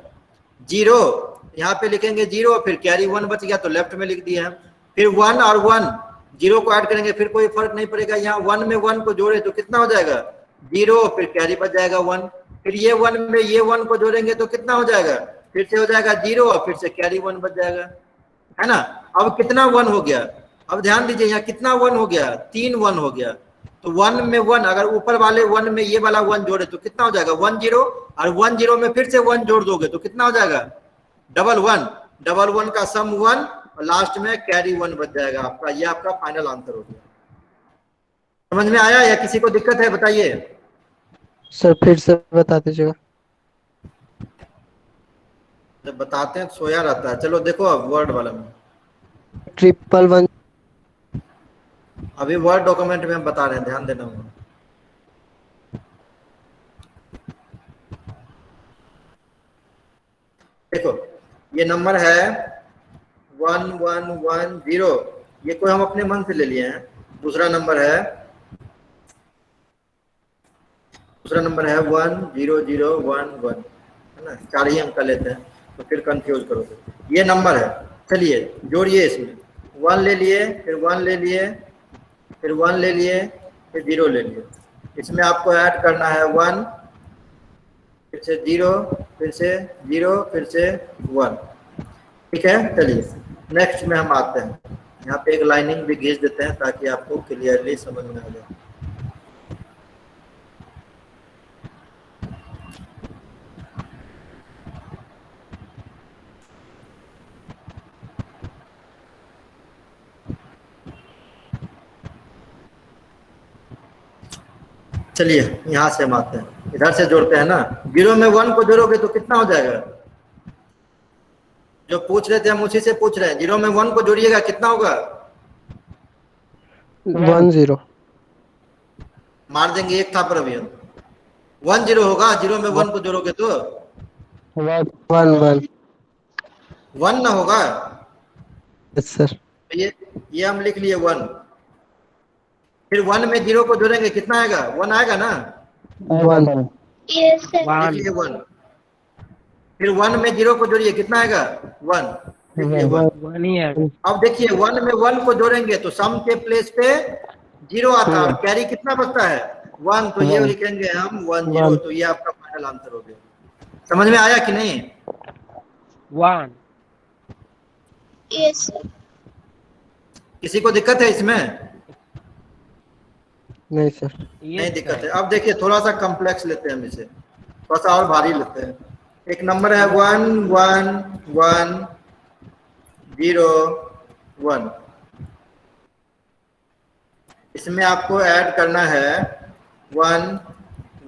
0, यहाँ पे लिखेंगे 0, फिर कैरी 1 बच गया तो लेफ्ट में लिख दिए हैं। फिर 1 और 1 0 को ऐड करेंगे, फिर कोई फर्क नहीं पड़ेगा। यहाँ 1 में 1 को जोड़े तो कितना हो जाएगा 0, फिर कैरी बच जाएगा 1। फिर ये 1 में ये 1 को जोड़ेंगे तो कितना हो जाएगा, फिर से हो जाएगा 0 और फिर से कैरी 1 बच जाएगा, है ना। अब कितना 1 हो गया, अब ध्यान दीजिए यहाँ कितना 1 हो गया, 3 1 हो गया। तो 1 में 1, अगर ऊपर वाले 1 में ये वाला 1 जोड़े तो कितना हो जाएगा 1 0, और 1 0 में फिर से 1 जोड़ दोगे तो कितना हो जाएगा 1 1, 1 1 का सम 1 और लास्ट में कैरी 1 बच जाएगा आपका। ये आपका फाइनल आंसर हो गया। समझ में आया या किसी को दिक्कत है बताइए। सर फिर से बता दीजिएगा। जब बताते हैं तो सोया रहता है। चलो देखो अब वर्ड वाला में, 111 अभी वर्ड डॉक्यूमेंट में हम बता रहे हैं, ध्यान देना होगा। देखो ये नंबर है 1110, ये कोई हम अपने मन से ले लिए हैं। दूसरा नंबर है 10011, है ना, 4 ही अंक का लेते हैं तो फिर कंफ्यूज करोगे। ये नंबर है, चलिए जोड़िए, इसमें 1 ले लिए, फिर 1 ले लिए, फिर 1 ले लिए, फिर 0 ले लिए। इसमें आपको ऐड करना है 1, फिर से 0, फिर से 0, फिर से 1, ठीक है। चलिए नेक्स्ट में हम आते हैं, यहाँ पे एक लाइनिंग भी खींच देते हैं ताकि आपको क्लियरली समझ में आ जाए। चलिए यहाँ से हम आते हैं, इधर से जोड़ते हैं ना। 0 में 1 को जोड़ोगे तो कितना हो जाएगा, जो पूछ रहे थे हम उसी से पूछ रहे हैं। 0 में 1 को जोड़िएगा कितना होगा 1 0 मार देंगे एक था पर अभी हम 1 0 होगा। 0 में 1 को जोड़ोगे तो 1 1 1 ना होगा। Yes sir. ये हम लिख लिए 1, फिर 1 में 0 को जोड़ेंगे कितना आएगा 1 आएगा ना, 1 Yes, sir. लिख लिए 1। फिर 1 में 0 को जोड़िए कितना आएगा 1, लिख लिए 1। अब देखिए 1 में 1 को जोड़ेंगे तो सम के प्लेस पे 0 आता है और कैरी कितना बचता है 1, तो ये लिखेंगे हम 1 0। तो ये आपका फाइनल आंसर हो गया। समझ में आया कि नहीं। 1 Yes, sir. किसी को दिक्कत है इसमें, नहीं सर। नहीं दिक्कत है। अब देखिए थोड़ा सा कॉम्प्लेक्स लेते हैं हम इसे, थोड़ा सा और भारी लेते हैं। एक नंबर है 1 1 1 0 1, इसमें आपको ऐड करना है 1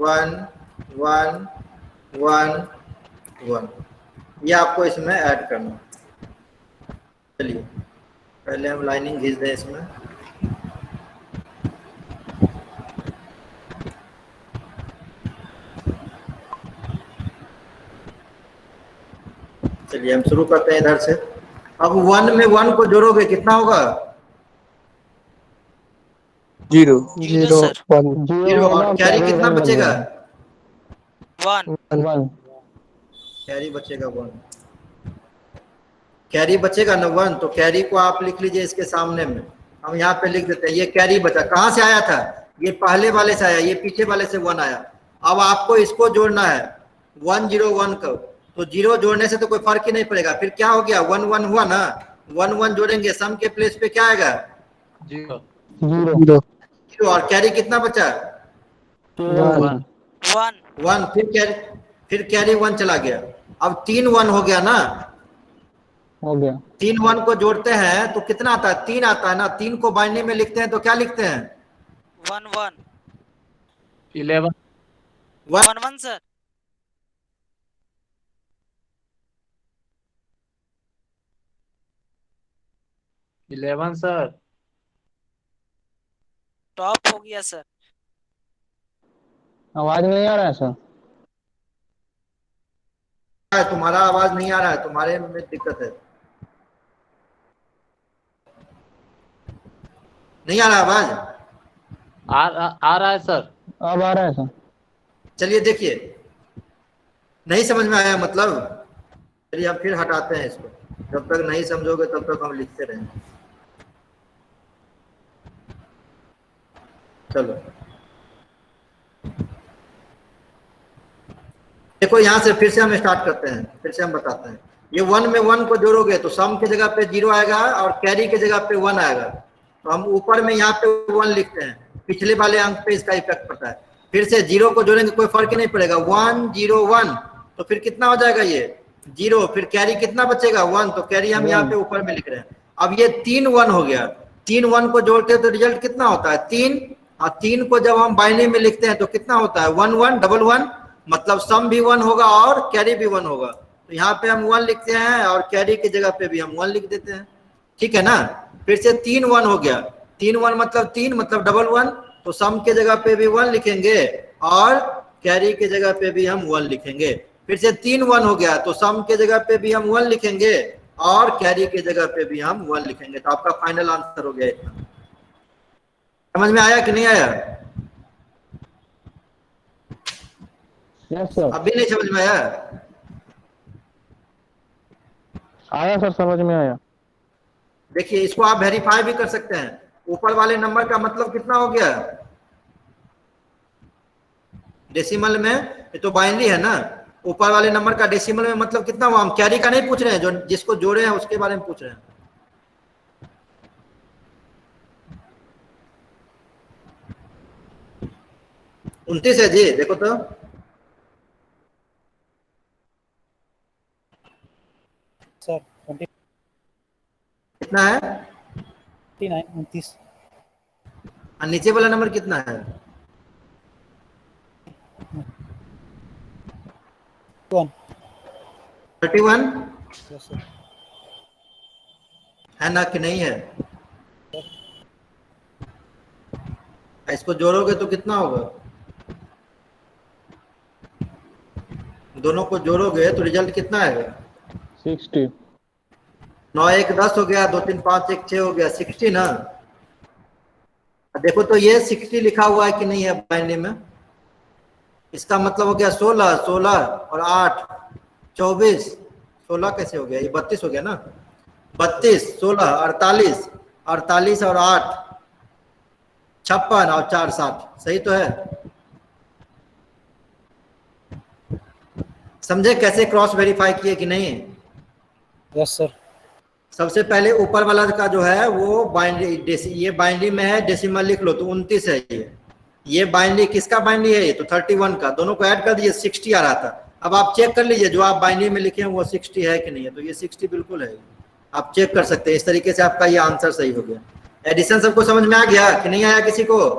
1 1 1 1, ये आपको इसमें ऐड करना है। चलिए पहले हम लाइनिंग खींच दें इसमें। चलिए हम शुरू करते हैं इधर से। अब 1 में 1 को जोड़ोगे कितना होगा 0 0 1 0, और कैरी कितना बचेगा 1 कैरी बचेगा 1, कैरी बचेगा ना 1, तो कैरी को आप लिख लीजिए इसके सामने में। हम यहाँ पे लिख देते हैं ये कैरी बचा। कहाँ से आया था, ये पहले वाले से आया, ये पीछे वाले से 1 आया। अब आपको इसको जोड़ना है 1 0 1 को, तो 0 जोड़ने से तो कोई फर्क ही नहीं पड़ेगा। फिर क्या हो गया 1 1 हुआ ना, 1 1 जोड़ेंगे, सम के प्लेस पे क्या आएगा 0 और कैरी कितना बचा 1 1, फिर कैरी 1 चला गया। अब 3 1 हो गया ना, हो गया। 3 1 को जोड़ते हैं तो कितना आता है? 3 आता है ना। 3 को बाइनरी में लिखते हैं तो क्या लिखते हैं? 1 1 11 1 1 सर। सर। टॉप हो गया सर। आवाज नहीं आ रहा है सर। तुम्हारा आवाज नहीं आ रहा है, तुम्हारे में दिक्कत है। नहीं आ रहा आवाज? आ रहा है सर। अब आ रहा है सर। चलिए देखिए, नहीं समझ में आया मतलब, चलिए हम फिर हटाते हैं इसको। जब तक नहीं समझोगे तब तक हम लिखते रहेंगे। चलो देखो, यहां से फिर से हम स्टार्ट करते हैं, फिर से हम बताते हैं। ये 1 में 1 को जोड़ोगे तो सम की जगह पे 0 आएगा और कैरी की जगह पे 1 आएगा। तो हम ऊपर में यहाँ पे 1 लिखते हैं, पिछले वाले अंक पे इसका इफेक्ट पड़ता है। फिर से 0 को जोड़ेंगे कोई फर्क ही नहीं पड़ेगा। 1 0 1 तो फिर कितना हो जाएगा? ये 0। फिर कैरी कितना बचेगा? 1। तो कैरी हम यहाँ पे ऊपर में लिख रहे हैं। अब ये 3 1 हो गया। 3 1 को जोड़ते हैं तो रिजल्ट कितना होता है? 3। और 3 को जब हम बाइनरी में लिखते हैं तो कितना होता है? 1 1 1 1, मतलब सम भी 1 होगा और कैरी भी 1 होगा। तो यहाँ पे हम 1 लिखते हैं और कैरी की जगह पे भी हम 1 लिख देते हैं। ठीक है ना? फिर से 3 1 हो गया। 3 1 मतलब 3 मतलब 1 1, तो सम के जगह पे भी 1 लिखेंगे और कैरी की जगह पे भी हम 1 लिखेंगे। फिर से 3 1 हो गया, तो सम के जगह पे भी हम 1 लिखेंगे और कैरी की जगह पे भी हम 1 लिखेंगे। तो आपका फाइनल आंसर हो गया इतना। समझ में आया कि नहीं आया? Yes sir. अभी नहीं समझ में आया? आया सर, समझ में आया। देखिए, इसको आप वेरीफाई भी कर सकते हैं। ऊपर वाले नंबर का मतलब कितना हो गया डेसिमल में? ये तो बाइनरी है ना। ऊपर वाले नंबर का डेसिमल में मतलब कितना हुआ? हम कैरी का नहीं पूछ रहे हैं, जो जिसको जोड़े हैं उसके बारे में पूछ रहे हैं। उनतीस है जी, देखो तो। सर कितना है? 29 और नीचे वाला नंबर कितना है? 31 है ना कि नहीं है? इसको जोड़ोगे तो कितना होगा? दोनों को जोड़ोगे तो रिजल्ट कितना आएगा? 60। 9 1 10 हो गया, 2 3 5 1 6 हो गया, 60 ना। देखो तो ये 60 लिखा हुआ है कि नहीं है बाइनरी में? इसका मतलब हो गया 16 16 और 8 24। 16 कैसे हो गया? ये 32 हो गया ना। 32 16 48 48 और 8 56 और 4 60। सही तो है? समझे कैसे क्रॉस वेरीफाई किए कि नहीं? Yes sir. सबसे पहले ऊपर वाला का जो है वो बाइनरी, ये बाइनरी में है, डेसिमल लिख लो तो 29 है। ये बाइनरी किसका बाइनरी है? ये तो 31 का। दोनों को ऐड कर दीजिए, 60 आ रहा था। अब आप चेक कर लीजिए जो आप बाइनरी में लिखे हैं वो 60 है कि नहीं है। तो ये 60 बिल्कुल है, आप चेक कर सकते हैं। इस तरीके से आपका ये आंसर सही हो गया। एडिशन सबको समझ में आ गया कि नहीं आया? किसी को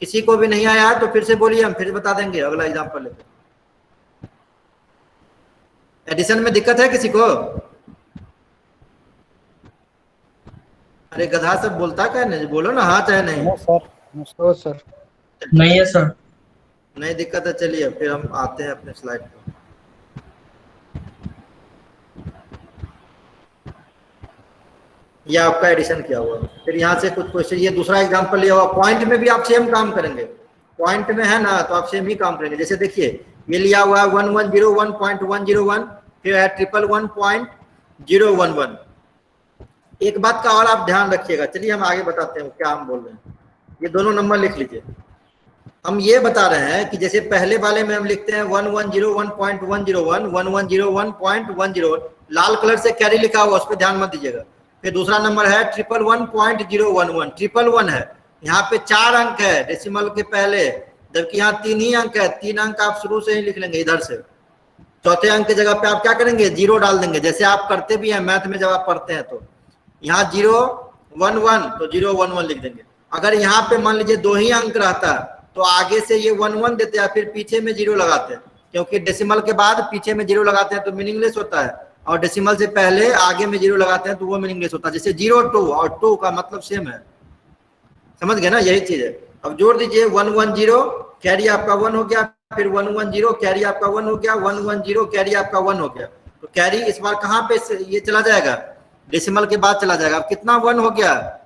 किसी को भी नहीं आया तो फिर से बोलिए, हम फिर बता देंगे। अगला एग्जाम्पल लेते हैं। एडिशन में दिक्कत है किसी को? अरे गधा सब बोलता क्या नहीं? बोलो ना हाँ चाहे नहीं। सर सर नहीं है सर। नहीं दिक्कत है। चलिए फिर हम आते हैं अपने स्लाइड पर। यह आपका एडिशन किया हुआ। फिर यहाँ से कुछ क्वेश्चन, ये दूसरा एग्जांपल लिया हुआ। पॉइंट में भी आप सेम काम करेंगे। पॉइंट में है ना तो आप सेम ही काम करेंगे। जैसे देखिए ये लिया हुआ है 1101.101, फिर है 111.011। एक बात का और आप ध्यान रखिएगा। चलिए हम आगे बताते हैं क्या हम बोल रहे हैं। ये दोनों नंबर लिख लीजिए। हम ये बता रहे हैं कि जैसे पहले वाले में हम लिखते हैं 1101.101 1101.101, लाल कलर से कैरी लिखा हुआ, उस पर ध्यान मत दीजिएगा। फिर दूसरा नंबर है 111.011, 111 है। यहाँ पे 4 अंक है डेसिमल के पहले, जबकि यहाँ 3 ही अंक है। 3 अंक आप शुरू से ही लिख लेंगे इधर से। चौथे अंक की जगह पे आप क्या करेंगे, 0 डाल देंगे, जैसे आप करते भी हैं मैथ में जब आप पढ़ते हैं। तो यहाँ 0 1 1 तो 0 1 1 लिख देंगे। अगर यहाँ पे मान लीजिए 2 ही अंक रहता तो आगे से ये 1 1 देते हैं, फिर पीछे में 0 लगाते हैं, क्योंकि डेसिमल के बाद पीछे में 0 लगाते हैं तो मीनिंगलेस होता है, और डेसिमल से पहले आगे में 0 लगाते हैं तो वो मीनिंगलेस होता है। जैसे 0 2 और 2 का मतलब सेम है, समझ गए ना, यही चीज है। अब जोड़ दीजिए 1 1 0 कैरी आपका 1 हो गया, फिर 1 1 0 कैरी आपका 1 हो गया, 1 1 0 कैरी आपका 1 हो गया। तो कैरी इस बार कहाँ पे ये चला जाएगा, डेसिमल के बाद चला जाएगा। अब कितना 1 हो गया,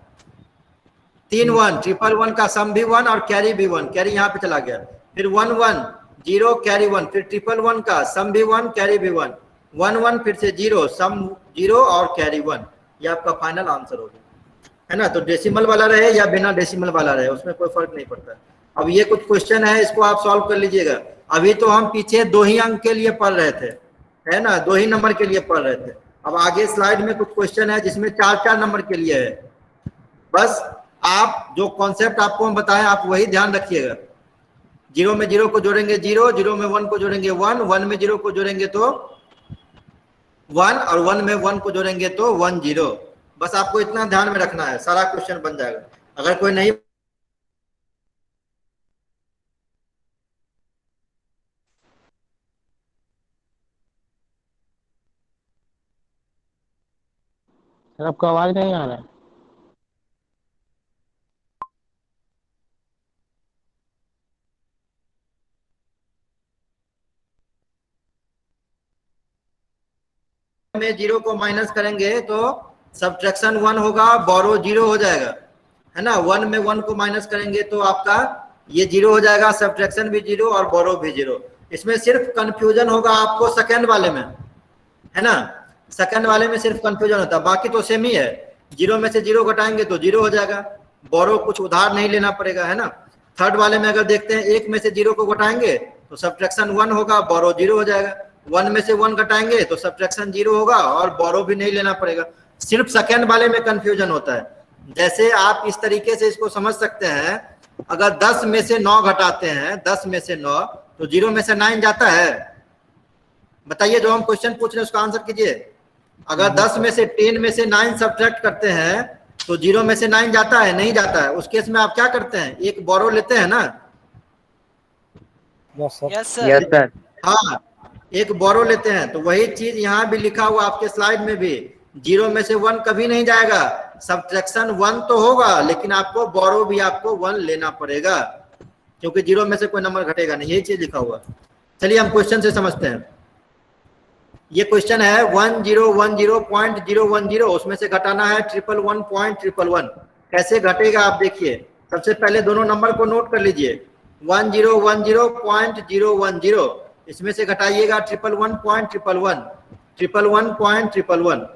3 1, ट्रिपल 1 का सम भी 1 और कैरी भी 1, कैरी यहाँ पे चला गया। फिर 1 1 0 कैरी 1, फिर ट्रिपल 1 का सम भी 1 कैरी भी 1, 1 1 फिर से 0 सम 0 और कैरी 1, ये आपका फाइनल आंसर हो गया, है ना। तो डेसिमल वाला रहे या बिना डेसिमल वाला रहे उसमें कोई फर्क नहीं पड़ता। अब ये कुछ क्वेश्चन है, इसको आप सॉल्व कर लीजिएगा। अभी तो हम पीछे 2 ही अंक के लिए पढ़ रहे थे, है ना, 2 ही नंबर के लिए पढ़ रहे थे। अब आगे स्लाइड में कुछ क्वेश्चन है जिसमें 4 नंबर के लिए है। बस आप जो कॉन्सेप्ट आपको हम बताएं आप वही ध्यान रखिएगा। 0 में 0 को जोड़ेंगे 0, 0 में 1 को जोड़ेंगे 1, 1 में 0 को जोड़ेंगे तो 1, और 1 में 1 को जोड़ेंगे तो 1 0। बस आपको इतना ध्यान में रखना है, सारा क्वेश्चन बन जाएगा। अगर कोई नहीं सर आपका आवाज नहीं आ रहा है। में 0 को माइनस करेंगे तो सब्ट्रैक्शन 1 होगा, बोरो 0 हो जाएगा, है ना। 1 में 1 को माइनस करेंगे तो आपका ये 0 हो जाएगा, सब्ट्रैक्शन भी 0 और बोरो भी 0। इसमें सिर्फ कंफ्यूजन होगा आपको सेकंड वाले में, है ना, सेकंड वाले में सिर्फ कंफ्यूजन होता है, बाकी तो सेम ही है। 0 में से 0 घटाएंगे तो 0 हो जाएगा, बोरो कुछ उधार नहीं लेना पड़ेगा, है ना। थर्ड वाले में अगर देखते हैं 1 में से 0 को घटाएंगे तो सब्ट्रैक्शन 1 होगा, बोरो 0 हो जाएगा। 1 में से 1 घटाएंगे तो सब्ट्रैक्शन 0 होगा और बोरो भी नहीं लेना पड़ेगा। सिर्फ सेकंड वाले में कंफ्यूजन होता है। जैसे आप इस तरीके से इसको समझ सकते हैं, अगर 10 में से 9 घटाते हैं, 10 में से 9 तो 0 में से 9 जाता है, बताइए। जो हम क्वेश्चन पूछ रहे हैं उसका आंसर कीजिए। अगर 10 में से 10 में से 9 सब्ट्रैक्ट करते हैं तो 0 में से 9 जाता है, नहीं जाता है। उस केस में आप क्या करते हैं, एक बोरो लेते हैं ना। Yes sir. Yes sir. Yes sir. हाँ, एक बोरो लेते हैं। तो वही चीज यहाँ भी लिखा हुआ आपके स्लाइड में भी, 0 में से 1 कभी नहीं जाएगा, सब्ट्रैक्शन 1 तो होगा, लेकिन आपको बोरो भी आपको 1 लेना पड़ेगा, क्योंकि 0 में से कोई नंबर घटेगा नहीं, यही चीज लिखा हुआ। चलिए हम क्वेश्चन से समझते हैं। ये क्वेश्चन है 1010.010, उसमें से घटाना है 111.111। कैसे घटेगा आप देखिए। सबसे पहले दोनों नंबर को नोट कर लीजिए, 1010.010, इसमें से घटाइएगा 111.111, 111.111।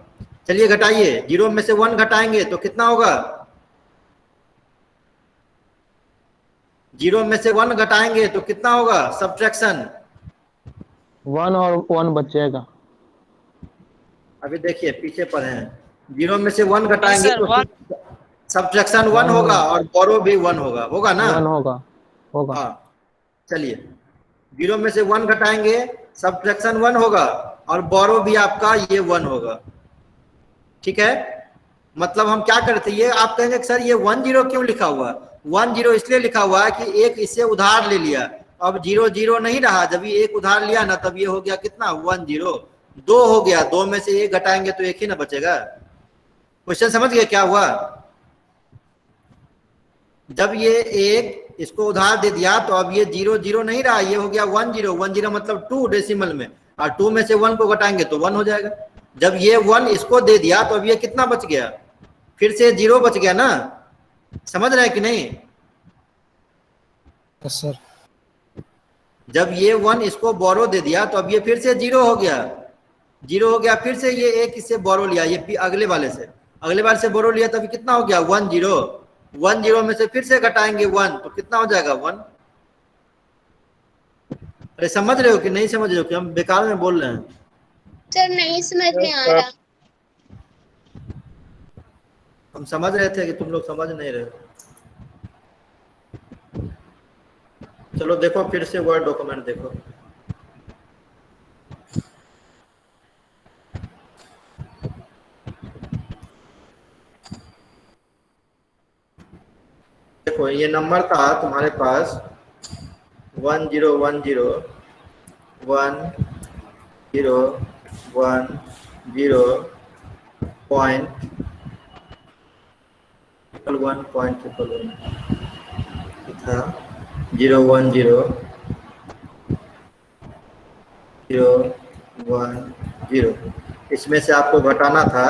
चलिए घटाइए, 0 में से 1 घटाएंगे तो कितना होगा, 0 में से 1 घटाएंगे तो कितना होगा, सब्ट्रैक्शन 1 और 1 बच जाएगा। अभी देखिए पीछे पर हैं। 0 में से 1 घटाएंगे सर, तो सब्ट्रैक्शन 1 होगा और बोरो भी 1 होगा, होगा ना। 1 होगा, होगा। हाँ, चलिए 0 में से 1 घटाएंगे, सब्ट्रैक्शन 1 होगा और बोरो भी आपका ये 1 होगा, ठीक है। मतलब हम क्या करते हैं, ये आप कहेंगे कि सर ये 1 0 क्यों लिखा हुआ। 1 0 इसलिए लिखा हुआ है कि एक इससे उधार ले लिया, अब 0 0 नहीं रहा, जब ये एक उधार लिया ना तब ये हो गया कितना, 1 0। 2 हो गया, 2 में से 1 घटाएंगे तो 1 ही ना बचेगा। क्वेश्चन समझ गए क्या हुआ। जब ये एक इसको उधार दे दिया तो अब ये 0 0 नहीं रहा, ये हो गया 1 0। 1 0 मतलब 2 डेसिमल में, और 2 में से 1 को घटाएंगे तो 1 हो जाएगा। जब ये 1 इसको दे दिया तो अब ये कितना बच गया, फिर से 0 बच गया ना। समझ रहे हैं कि नहीं। Yes sir. जब ये 1 इसको बोरो दे दिया तो अब ये फिर से 0 हो गया, 0 हो गया। फिर से ये एक इससे बोरो लिया, ये अगले वाले से बोरो लिया, तभी कितना हो गया, 1 0। 1 0 में से फिर से घटाएंगे 1 तो कितना हो जाएगा, 1। अरे समझ रहे हो कि नहीं समझ रहे हो, कि हम बेकार में बोल रहे हैं। सर नहीं समझ में आ रहा। हम समझ रहे थे कि तुम लोग समझ नहीं रहे हो। चलो देखो फिर से वर्ड डॉक्यूमेंट देखो। देखो ये नंबर था तुम्हारे पास 101010.111 था 010 इसमें से आपको घटाना था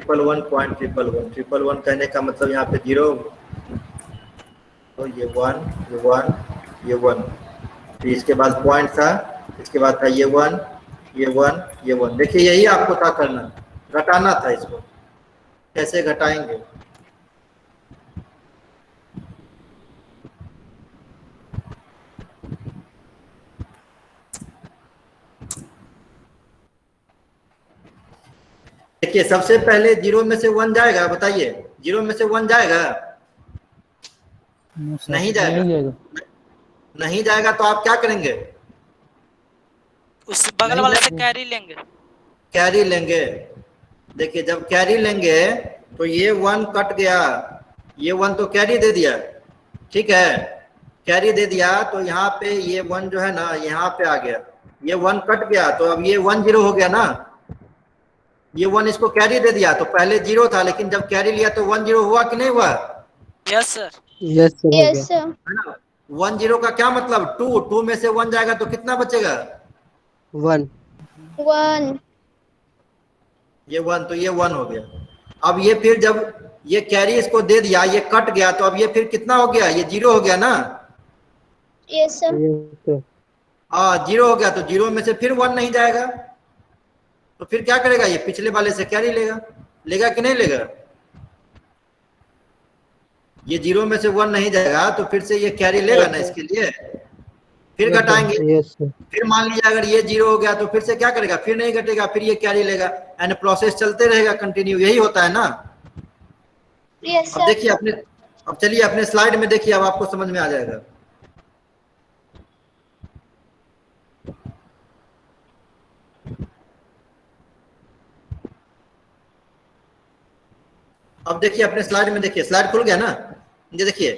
111.111 कहने का मतलब यहाँ पे 0 तो ये 1 ये 1 ये 1 फिर इसके बाद पॉइंट था, इसके बाद था ये 1 ये 1 ये 1। देखिए यही आपको था करना, घटाना था इसको। कैसे घटाएंगे? देखिए सबसे पहले 0 में से 1 जाएगा, बताइए 0 में से 1 जाएगा? नहीं जाएगा। नहीं जाएगा। नहीं जाएगा तो आप क्या करेंगे? उस बगल वाले से कैरी लेंगे। कैरी लेंगे। देखिए जब कैरी लेंगे तो ये 1 कट गया, ये 1 तो कैरी दे दिया, ठीक है, कैरी दे दिया तो यहाँ पे ये 1 जो है ना यहाँ पे आ गया, ये 1 कट गया तो अब ये 1 0 हो गया ना, ये 1 इसको कैरी दे दिया तो पहले 0 था लेकिन जब कैरी लिया तो 1 0 हुआ कि नहीं हुआ? Yes sir. यस सर, हो यस गया। सर। है ना? 1 0 का क्या मतलब 2 में से 1 जाएगा तो कितना बचेगा? 1 1 ये 1 तो ये 1 हो गया। अब ये फिर जब ये कैरी इसको दे दिया, ये कट गया तो अब ये फिर कितना हो गया? ये 0 हो गया ना। Yes sir. Yes sir. हाँ 0 हो गया तो 0 में से फिर 1 नहीं जाएगा तो फिर क्या करेगा? ये पिछले वाले से कैरी लेगा, लेगा कि नहीं लेगा? ये 0 में से 1 नहीं जाएगा तो फिर से ये कैरी लेगा ना इसके लिए, फिर घटाएंगे। Yes sir. फिर मान लीजिए अगर ये 0 हो गया तो फिर से क्या करेगा? फिर नहीं घटेगा, फिर ये कैरी लेगा, एंड प्रोसेस चलते रहेगा कंटिन्यू। यही होता है ना। यस अब सर। देखिए अपने, अब चलिए अपने स्लाइड में देखिए, अब आपको समझ में आ जाएगा। अब देखिए अपने स्लाइड में देखिए, स्लाइड खुल गया ना। ये देखिए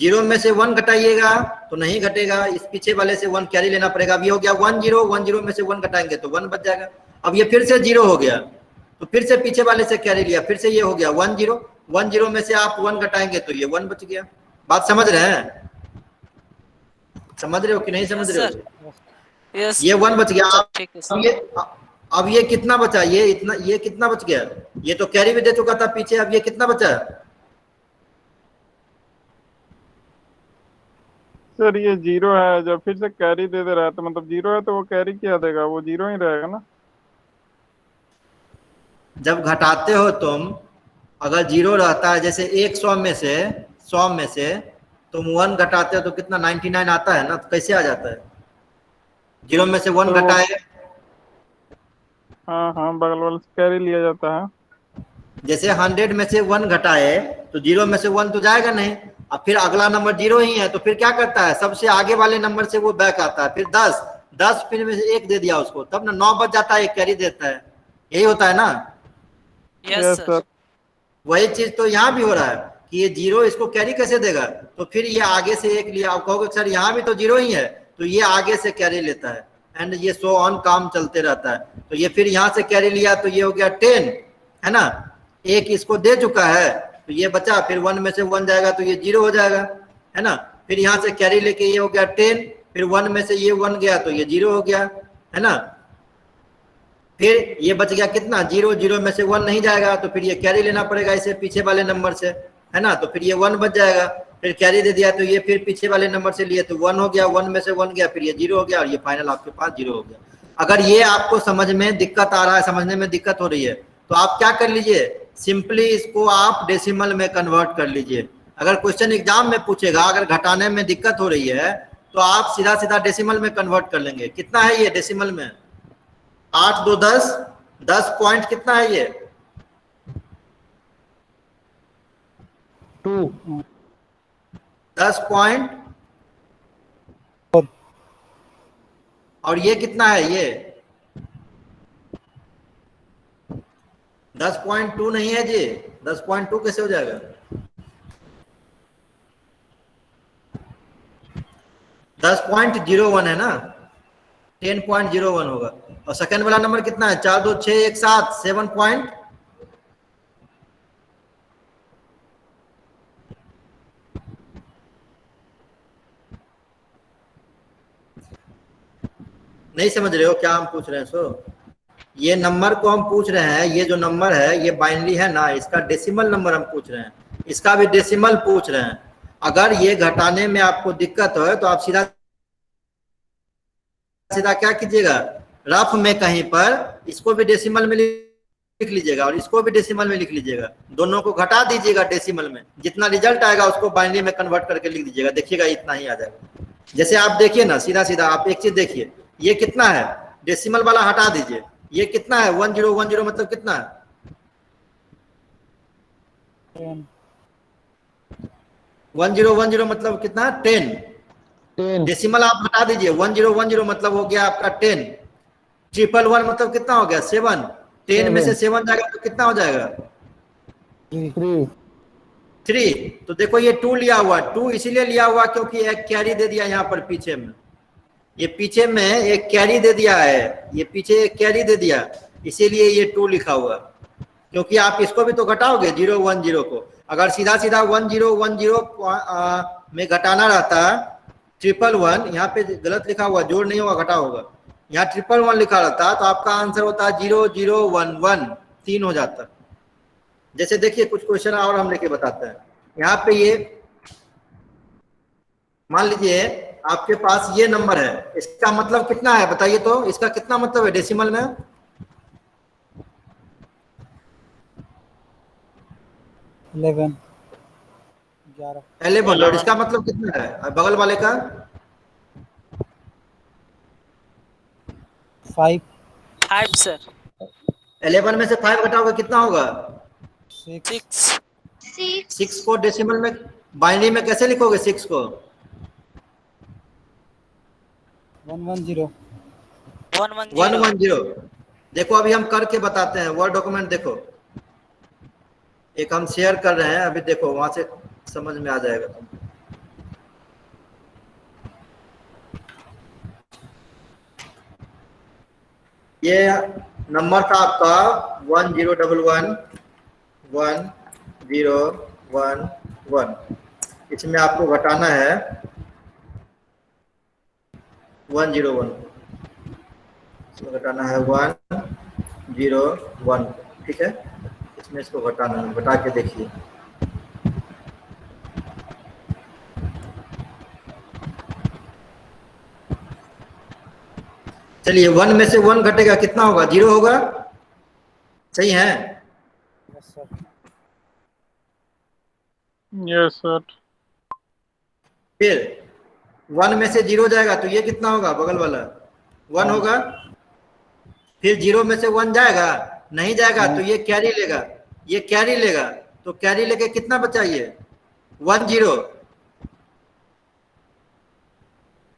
0 में से 1 घटाइएगा तो नहीं घटेगा, इस पीछे वाले से 1 कैरी लेना पड़ेगा। अब ये हो गया 1 0, 1 0 में से 1 घटाएंगे तो 1 बच जाएगा। अब ये फिर से 0 हो गया तो फिर से पीछे वाले से कैरी लिया, फिर से ये हो गया 1 0, 1 0 में से आप 1 घटाएंगे तो ये 1 बच गया। बात समझ रहे हैं? समझ रहे हो कि नहीं समझ रहे हो? यस ये 1 बच गया। ठीक है अब सर। अब ये कितना बचा? ये इतना, ये कितना बच गया? ये तो कैरी भी दे चुका था पीछे, अब ये कितना बचा? सर ये 0 है, जब फिर से कैरी दे रहा है तो मतलब 0 है तो वो कैरी क्या देगा? वो 0 ही रहेगा ना। जब घटाते हो तुम, अगर 0 रहता है, जैसे 100 में से 100 में से तुम 1 घटाते हो तो कितना 99 आता है ना, तो कैसे आ जाता है? 0 में से 1 तो घटाए, हाँ हाँ, बगल वाले से कैरी लिया जाता है। जैसे 100 में से 1 घटाए तो 0 में से 1 तो जाएगा नहीं। अब फिर अगला नंबर 0 ही है तो फिर क्या करता है? सबसे आगे वाले नंबर से वो बैक आता है, फिर 10 फिर में से 1 दे दिया उसको, तब ना 9 बच जाता है, 1 कैरी देता है। यही होता है ना। Yes sir. वही चीज तो यहाँ भी हो रहा है कि ये 0 इसको कैरी कैसे देगा? तो फिर ये आगे से 1 लिया। आप कहोगे सर यहाँ भी तो 0 ही है, तो ये आगे से कैरी लेता है, एंड ये सो ऑन काम चलते रहता है। तो ये फिर यहाँ से कैरी लिया तो ये हो गया 10, है ना, 1 इसको दे चुका है तो ये बचा, फिर 1 में से 1 जाएगा तो ये 0 हो जाएगा, है ना। फिर यहाँ से कैरी लेके ये हो गया 10, फिर 1 में से ये 1 गया तो ये 0 हो गया, है ना। फिर ये बच गया कितना? 0, 0 में से 1 नहीं जाएगा तो फिर ये कैरी लेना पड़ेगा इसे पीछे वाले नंबर से, है ना। तो फिर ये 1 बच जाएगा, फिर कैरी दे दिया तो ये फिर पीछे वाले नंबर से लिए तो 1 हो गया, 1 में से 1 गया, फिर ये 0 हो गया और ये फाइनल आपके पास 0 हो गया। अगर ये आपको समझ में दिक्कत आ रहा है, समझने में दिक्कत हो रही है, तो आप क्या कर लीजिए, सिंपली इसको आप डेसिमल में कन्वर्ट कर लीजिए। अगर क्वेश्चन एग्जाम में पूछेगा, अगर घटाने में दिक्कत हो रही है तो आप सीधा सीधा डेसिमल में कन्वर्ट कर लेंगे। कितना है ये डेसिमल में? 8 2 10, 10 पॉइंट कितना है ये? 2 10 पॉइंट, और ये कितना है? ये 10.2 नहीं है जी, 10.2 कैसे हो जाएगा? 10.01 है ना, 10.01 होगा। और सेकंड वाला नंबर कितना है? 4 2 6 1 7, 7 पॉइंट नहीं समझ रहे हो क्या हम पूछ रहे हैं? सो ये नंबर को हम पूछ रहे हैं, ये जो नंबर है ये बाइनरी है ना, इसका डेसिमल नंबर हम पूछ रहे हैं, इसका भी डेसिमल पूछ रहे हैं। अगर ये घटाने में आपको दिक्कत हो तो आप सीधा सीधा क्या कीजिएगा, रफ में कहीं पर इसको भी डेसिमल में लिख लीजिएगा और इसको भी डेसिमल में लिख लीजिएगा, दोनों को घटा दीजिएगा डेसिमल में, जितना रिजल्ट आएगा उसको बाइनरी में कन्वर्ट करके लिख दीजिएगा, देखिएगा इतना ही आ जाएगा। जैसे आप देखिए ना, सीधा सीधा आप एक चीज देखिए, ये कितना है, डेसिमल वाला हटा दीजिए, ये कितना है 1010 मतलब कितना है, 1010 मतलब कितना, 10। डेसिमल आप हटा दीजिए, 1010 मतलब हो गया आपका 10। 111 मतलब कितना हो गया, 7। 10 में से 7 जाएगा तो कितना हो जाएगा, 3। तो देखो ये 2 लिया हुआ, 2 इसीलिए लिया हुआ क्योंकि एक कैरी दे दिया यहाँ पर पीछे में, ये पीछे में एक कैरी दे दिया है, ये पीछे एक कैरी दे दिया, इसीलिए ये 2 लिखा हुआ। क्योंकि आप इसको भी तो घटाओगे 010 को, अगर सीधा सीधा 1010 में घटाना रहता 111, यहाँ पे गलत लिखा हुआ, जोड़ नहीं होगा घटा होगा, यहाँ 111 लिखा रहता तो आपका आंसर होता 0011, 3 हो जाता। जैसे देखिए कुछ क्वेश्चन और हम लेके बताते हैं, यहाँ पे ये मान लीजिए आपके पास ये नंबर है, इसका मतलब कितना है बताइए तो, इसका कितना मतलब है डेसिमल में, 11 11, और इसका मतलब कितना है बगल वाले का, 5 सर। 11 में से 5 घटाओगे कितना होगा, 6। 6 को डेसिमल में बाइनरी में कैसे लिखोगे, 6 को 110 110। देखो अभी हम करके बताते हैं, वर्ड डॉक्यूमेंट देखो, एक हम शेयर कर रहे हैं अभी, देखो वहां से समझ में आ जाएगा। ये नंबर था आपका 1011 इसमें आपको घटाना है 101, इसमें घटाना है 101, ठीक है, इसमें इसको घटाना है, घटा के देखिए, चलिए 1 में से 1 घटेगा कितना होगा, 0 होगा, सही है? Yes sir. फिर 1 में से 0 जाएगा तो ये कितना होगा, बगल वाला 1 होगा, फिर 0 में से 1 जाएगा, नहीं जाएगा तो ये कैरी लेगा, ये कैरी लेगा, तो कैरी लेके कितना बचा, ये 10,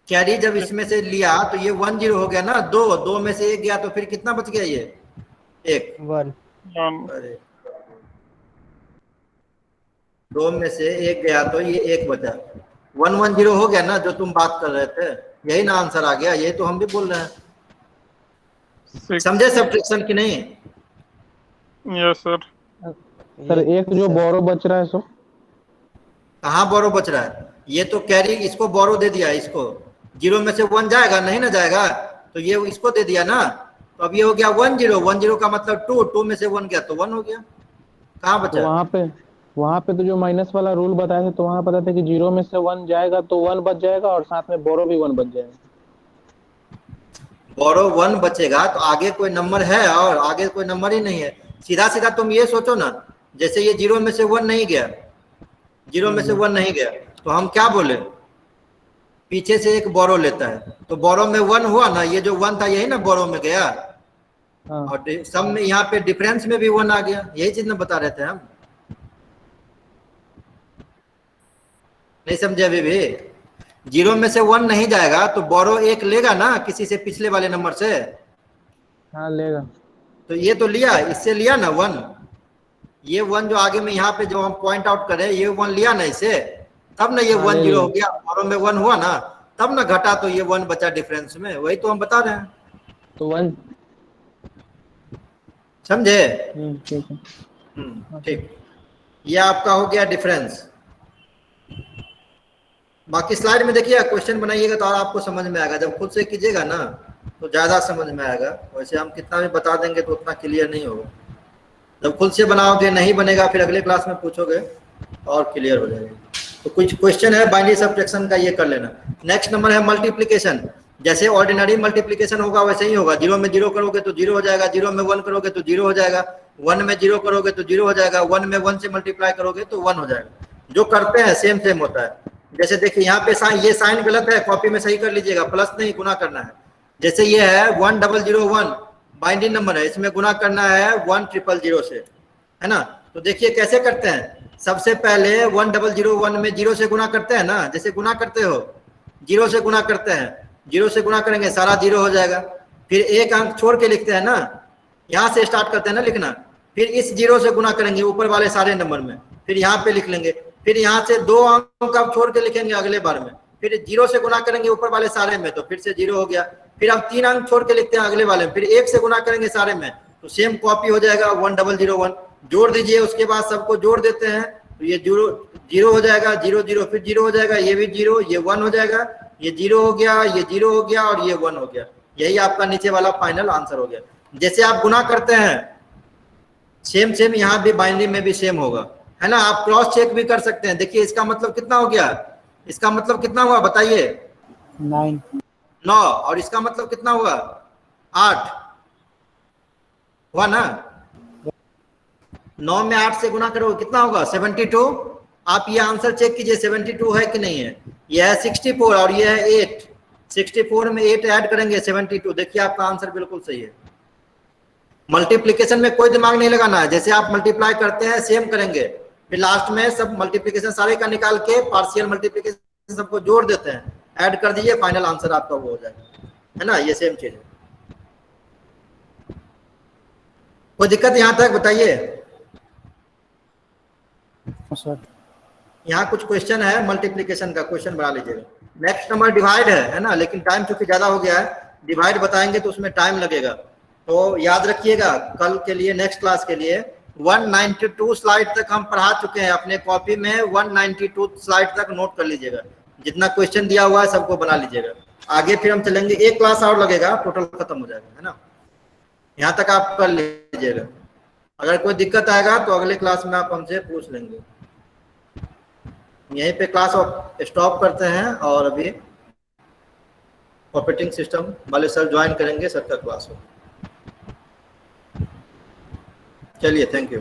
कैरी जब इसमें से लिया तो ये 10 हो गया ना, 2 में से 1 गया तो फिर कितना बच गया, ये 1। 1 अरे 2 में से 1 गया तो ये 1 बचा, 110 हो गया ना, जो तुम बात कर रहे थे, यही ना आंसर आ गया, यही तो हम भी बोल रहे हैं, समझे सब्ट्रैक्शन की नहीं? Yes sir. सर एक जो बोरो बच रहा है सो, कहाँ बोरो बच रहा है, ये तो कैरी इसको बोरो दे दिया, इसको 0 में से 1 जाएगा, नहीं ना जाएगा तो ये इसको दे दिया ना, तो अब ये हो गया 10 का मतलब 2 में से 1 गया तो 1 हो गया, कहाँ बचा? तो वहाँ पे तो जो माइनस वाला रूल बताया था, तो वहाँ पता था कि 0 में से 1 जाएगा तो 1 बच जाएगा और साथ में बोरो भी 1 बच जाएगा। बोरो 1 बचेगा तो आगे कोई नंबर है, और आगे कोई नंबर ही नहीं है, सीधा सीधा तुम ये सोचो ना, जैसे ये 0 में से 1 नहीं गया, 0 में से 1 नहीं गया तो हम क्या बोले, पीछे से एक बोरो लेता है, तो बोरो में 1 हुआ ना, ये जो 1 था यही ना बोरो में गया, और सब में यहाँ पे डिफरेंस में भी 1 आ गया, यही चीज ना बता रहे थे हम, नहीं समझे अभी भी? 0 में से 1 नहीं जाएगा तो बोरो 1 लेगा ना किसी से, पिछले वाले नंबर से, हाँ लेगा, तो ये तो लिया, इससे लिया ना 1, ये 1 जो आगे में यहाँ पे जो हम पॉइंट आउट करें, ये 1 लिया ना इससे, तब ना ये 1 0 हो गया, और में 1 हुआ ना, तब ना घटा तो ये 1 बचा डिफरेंस में, वही तो हम बता रहे हैं। तो 1 समझे? ठीक है। ठीक, ये आपका हो गया डिफरेंस। बाकी स्लाइड में देखिए, क्वेश्चन बनाइएगा तो और आपको समझ में आएगा, जब खुद से कीजिएगा ना तो ज्यादा समझ में आएगा, वैसे हम कितना भी बता देंगे तो उतना क्लियर नहीं होगा। जब खुद से बनाओगे नहीं बनेगा, फिर अगले क्लास में पूछोगे और क्लियर हो जाएगा। तो कुछ क्वेश्चन है बाइनरी सब्ट्रैक्शन का, ये कर लेना। नेक्स्ट नंबर है मल्टीप्लिकेशन। जैसे ऑर्डिनरी मल्टीप्लिकेशन होगा वैसे ही होगा, 0 में 0 करोगे तो 0 हो जाएगा, 0 में 1 करोगे तो 0 हो जाएगा, 1 में 0 करोगे तो 0 हो जाएगा, 1 में 1 से मल्टीप्लाई करोगे तो 1 हो जाएगा। जो करते हैं सेम सेम होता है। जैसे देखिए यहाँ पे ये साइन गलत है, कॉपी में सही कर लीजिएगा, प्लस नहीं गुना करना है। जैसे ये है 1001 बाइंडिंग नंबर है, इसमें गुना करना है 1000 से, है ना। तो देखिए कैसे करते हैं, सबसे पहले 1001 में 0 से गुना करते हैं ना, जैसे गुना करते हो 0 से गुना करते हैं, 0 से गुना करेंगे सारा 0 हो जाएगा, फिर एक अंक छोड़ के लिखते हैं ना, यहाँ से स्टार्ट करते हैं ना लिखना, फिर इस 0 से गुना करेंगे ऊपर वाले सारे नंबर में, फिर यहाँ पे लिख लेंगे, फिर यहाँ से 2 अंक आप छोड़ के लिखेंगे अगले बार में, फिर 0 से गुना करेंगे ऊपर वाले सारे में तो फिर से 0 हो गया, फिर आप 3 अंक छोड़ के लिखते हैं अगले वाले में, फिर 1 से गुना करेंगे सारे में तो सेम कॉपी हो जाएगा 1001। जोड़ दीजिए, उसके बाद सबको जोड़ देते हैं तो ये 0 हो जाएगा, 0 0 फिर 0 हो जाएगा, ये भी 0, ये 1 हो जाएगा, ये 0 हो गया, ये 0 हो गया और ये 1 हो गया। यही आपका नीचे वाला फाइनल आंसर हो गया। जैसे आप गुना करते हैं सेम सेम यहाँ भी बाइनरी में भी सेम होगा, है ना। आप क्रॉस चेक भी कर सकते हैं। देखिए इसका मतलब कितना हो गया, इसका मतलब कितना हुआ बताइए, 9, और इसका मतलब कितना हुआ 8 हुआ ना। 9 में 8 से गुना करोगे कितना होगा 72। आप ये आंसर चेक कीजिए 72 है कि नहीं है। यह है 64 और यह है 8, 64 में 8 ऐड करेंगे 72। देखिए आपका आंसर बिल्कुल सही है। मल्टीप्लिकेशन में कोई दिमाग नहीं लगाना है, जैसे आप मल्टीप्लाई करते हैं सेम करेंगे, फिर लास्ट में सब मल्टीप्लिकेशन सारे का निकाल के पार्शियल मल्टीप्लिकेशन सबको जोड़ देते हैं, ऐड कर दीजिए, फाइनल आंसर आपका वो हो जाएगा, है ना। ये सेम चीज है। कोई दिक्कत यहाँ तक बताइए। यहाँ कुछ क्वेश्चन है मल्टीप्लिकेशन का, क्वेश्चन बना लीजिएगा। नेक्स्ट नंबर डिवाइड है ना, लेकिन टाइम चूंकि ज्यादा हो गया है, डिवाइड बताएंगे तो उसमें टाइम लगेगा, तो याद रखिएगा कल के लिए, नेक्स्ट क्लास के लिए। 192 स्लाइड तक हम पढ़ा चुके हैं, अपने कॉपी में 192 स्लाइड तक नोट कर लीजिएगा, जितना क्वेश्चन दिया हुआ है सबको बना लीजिएगा। आगे फिर हम चलेंगे, एक क्लास और लगेगा, टोटल खत्म हो जाएगा, है ना। यहाँ तक आप कर लीजिएगा। अगर कोई दिक्कत आएगा तो अगले क्लास में आप हमसे पूछ लेंगे। यहीं पे क्लास स्टॉप करते हैं और अभी ऑपरेटिंग सिस्टम वाले सर ज्वाइन करेंगे, सर का क्लास हो। चलिए, थैंक यू।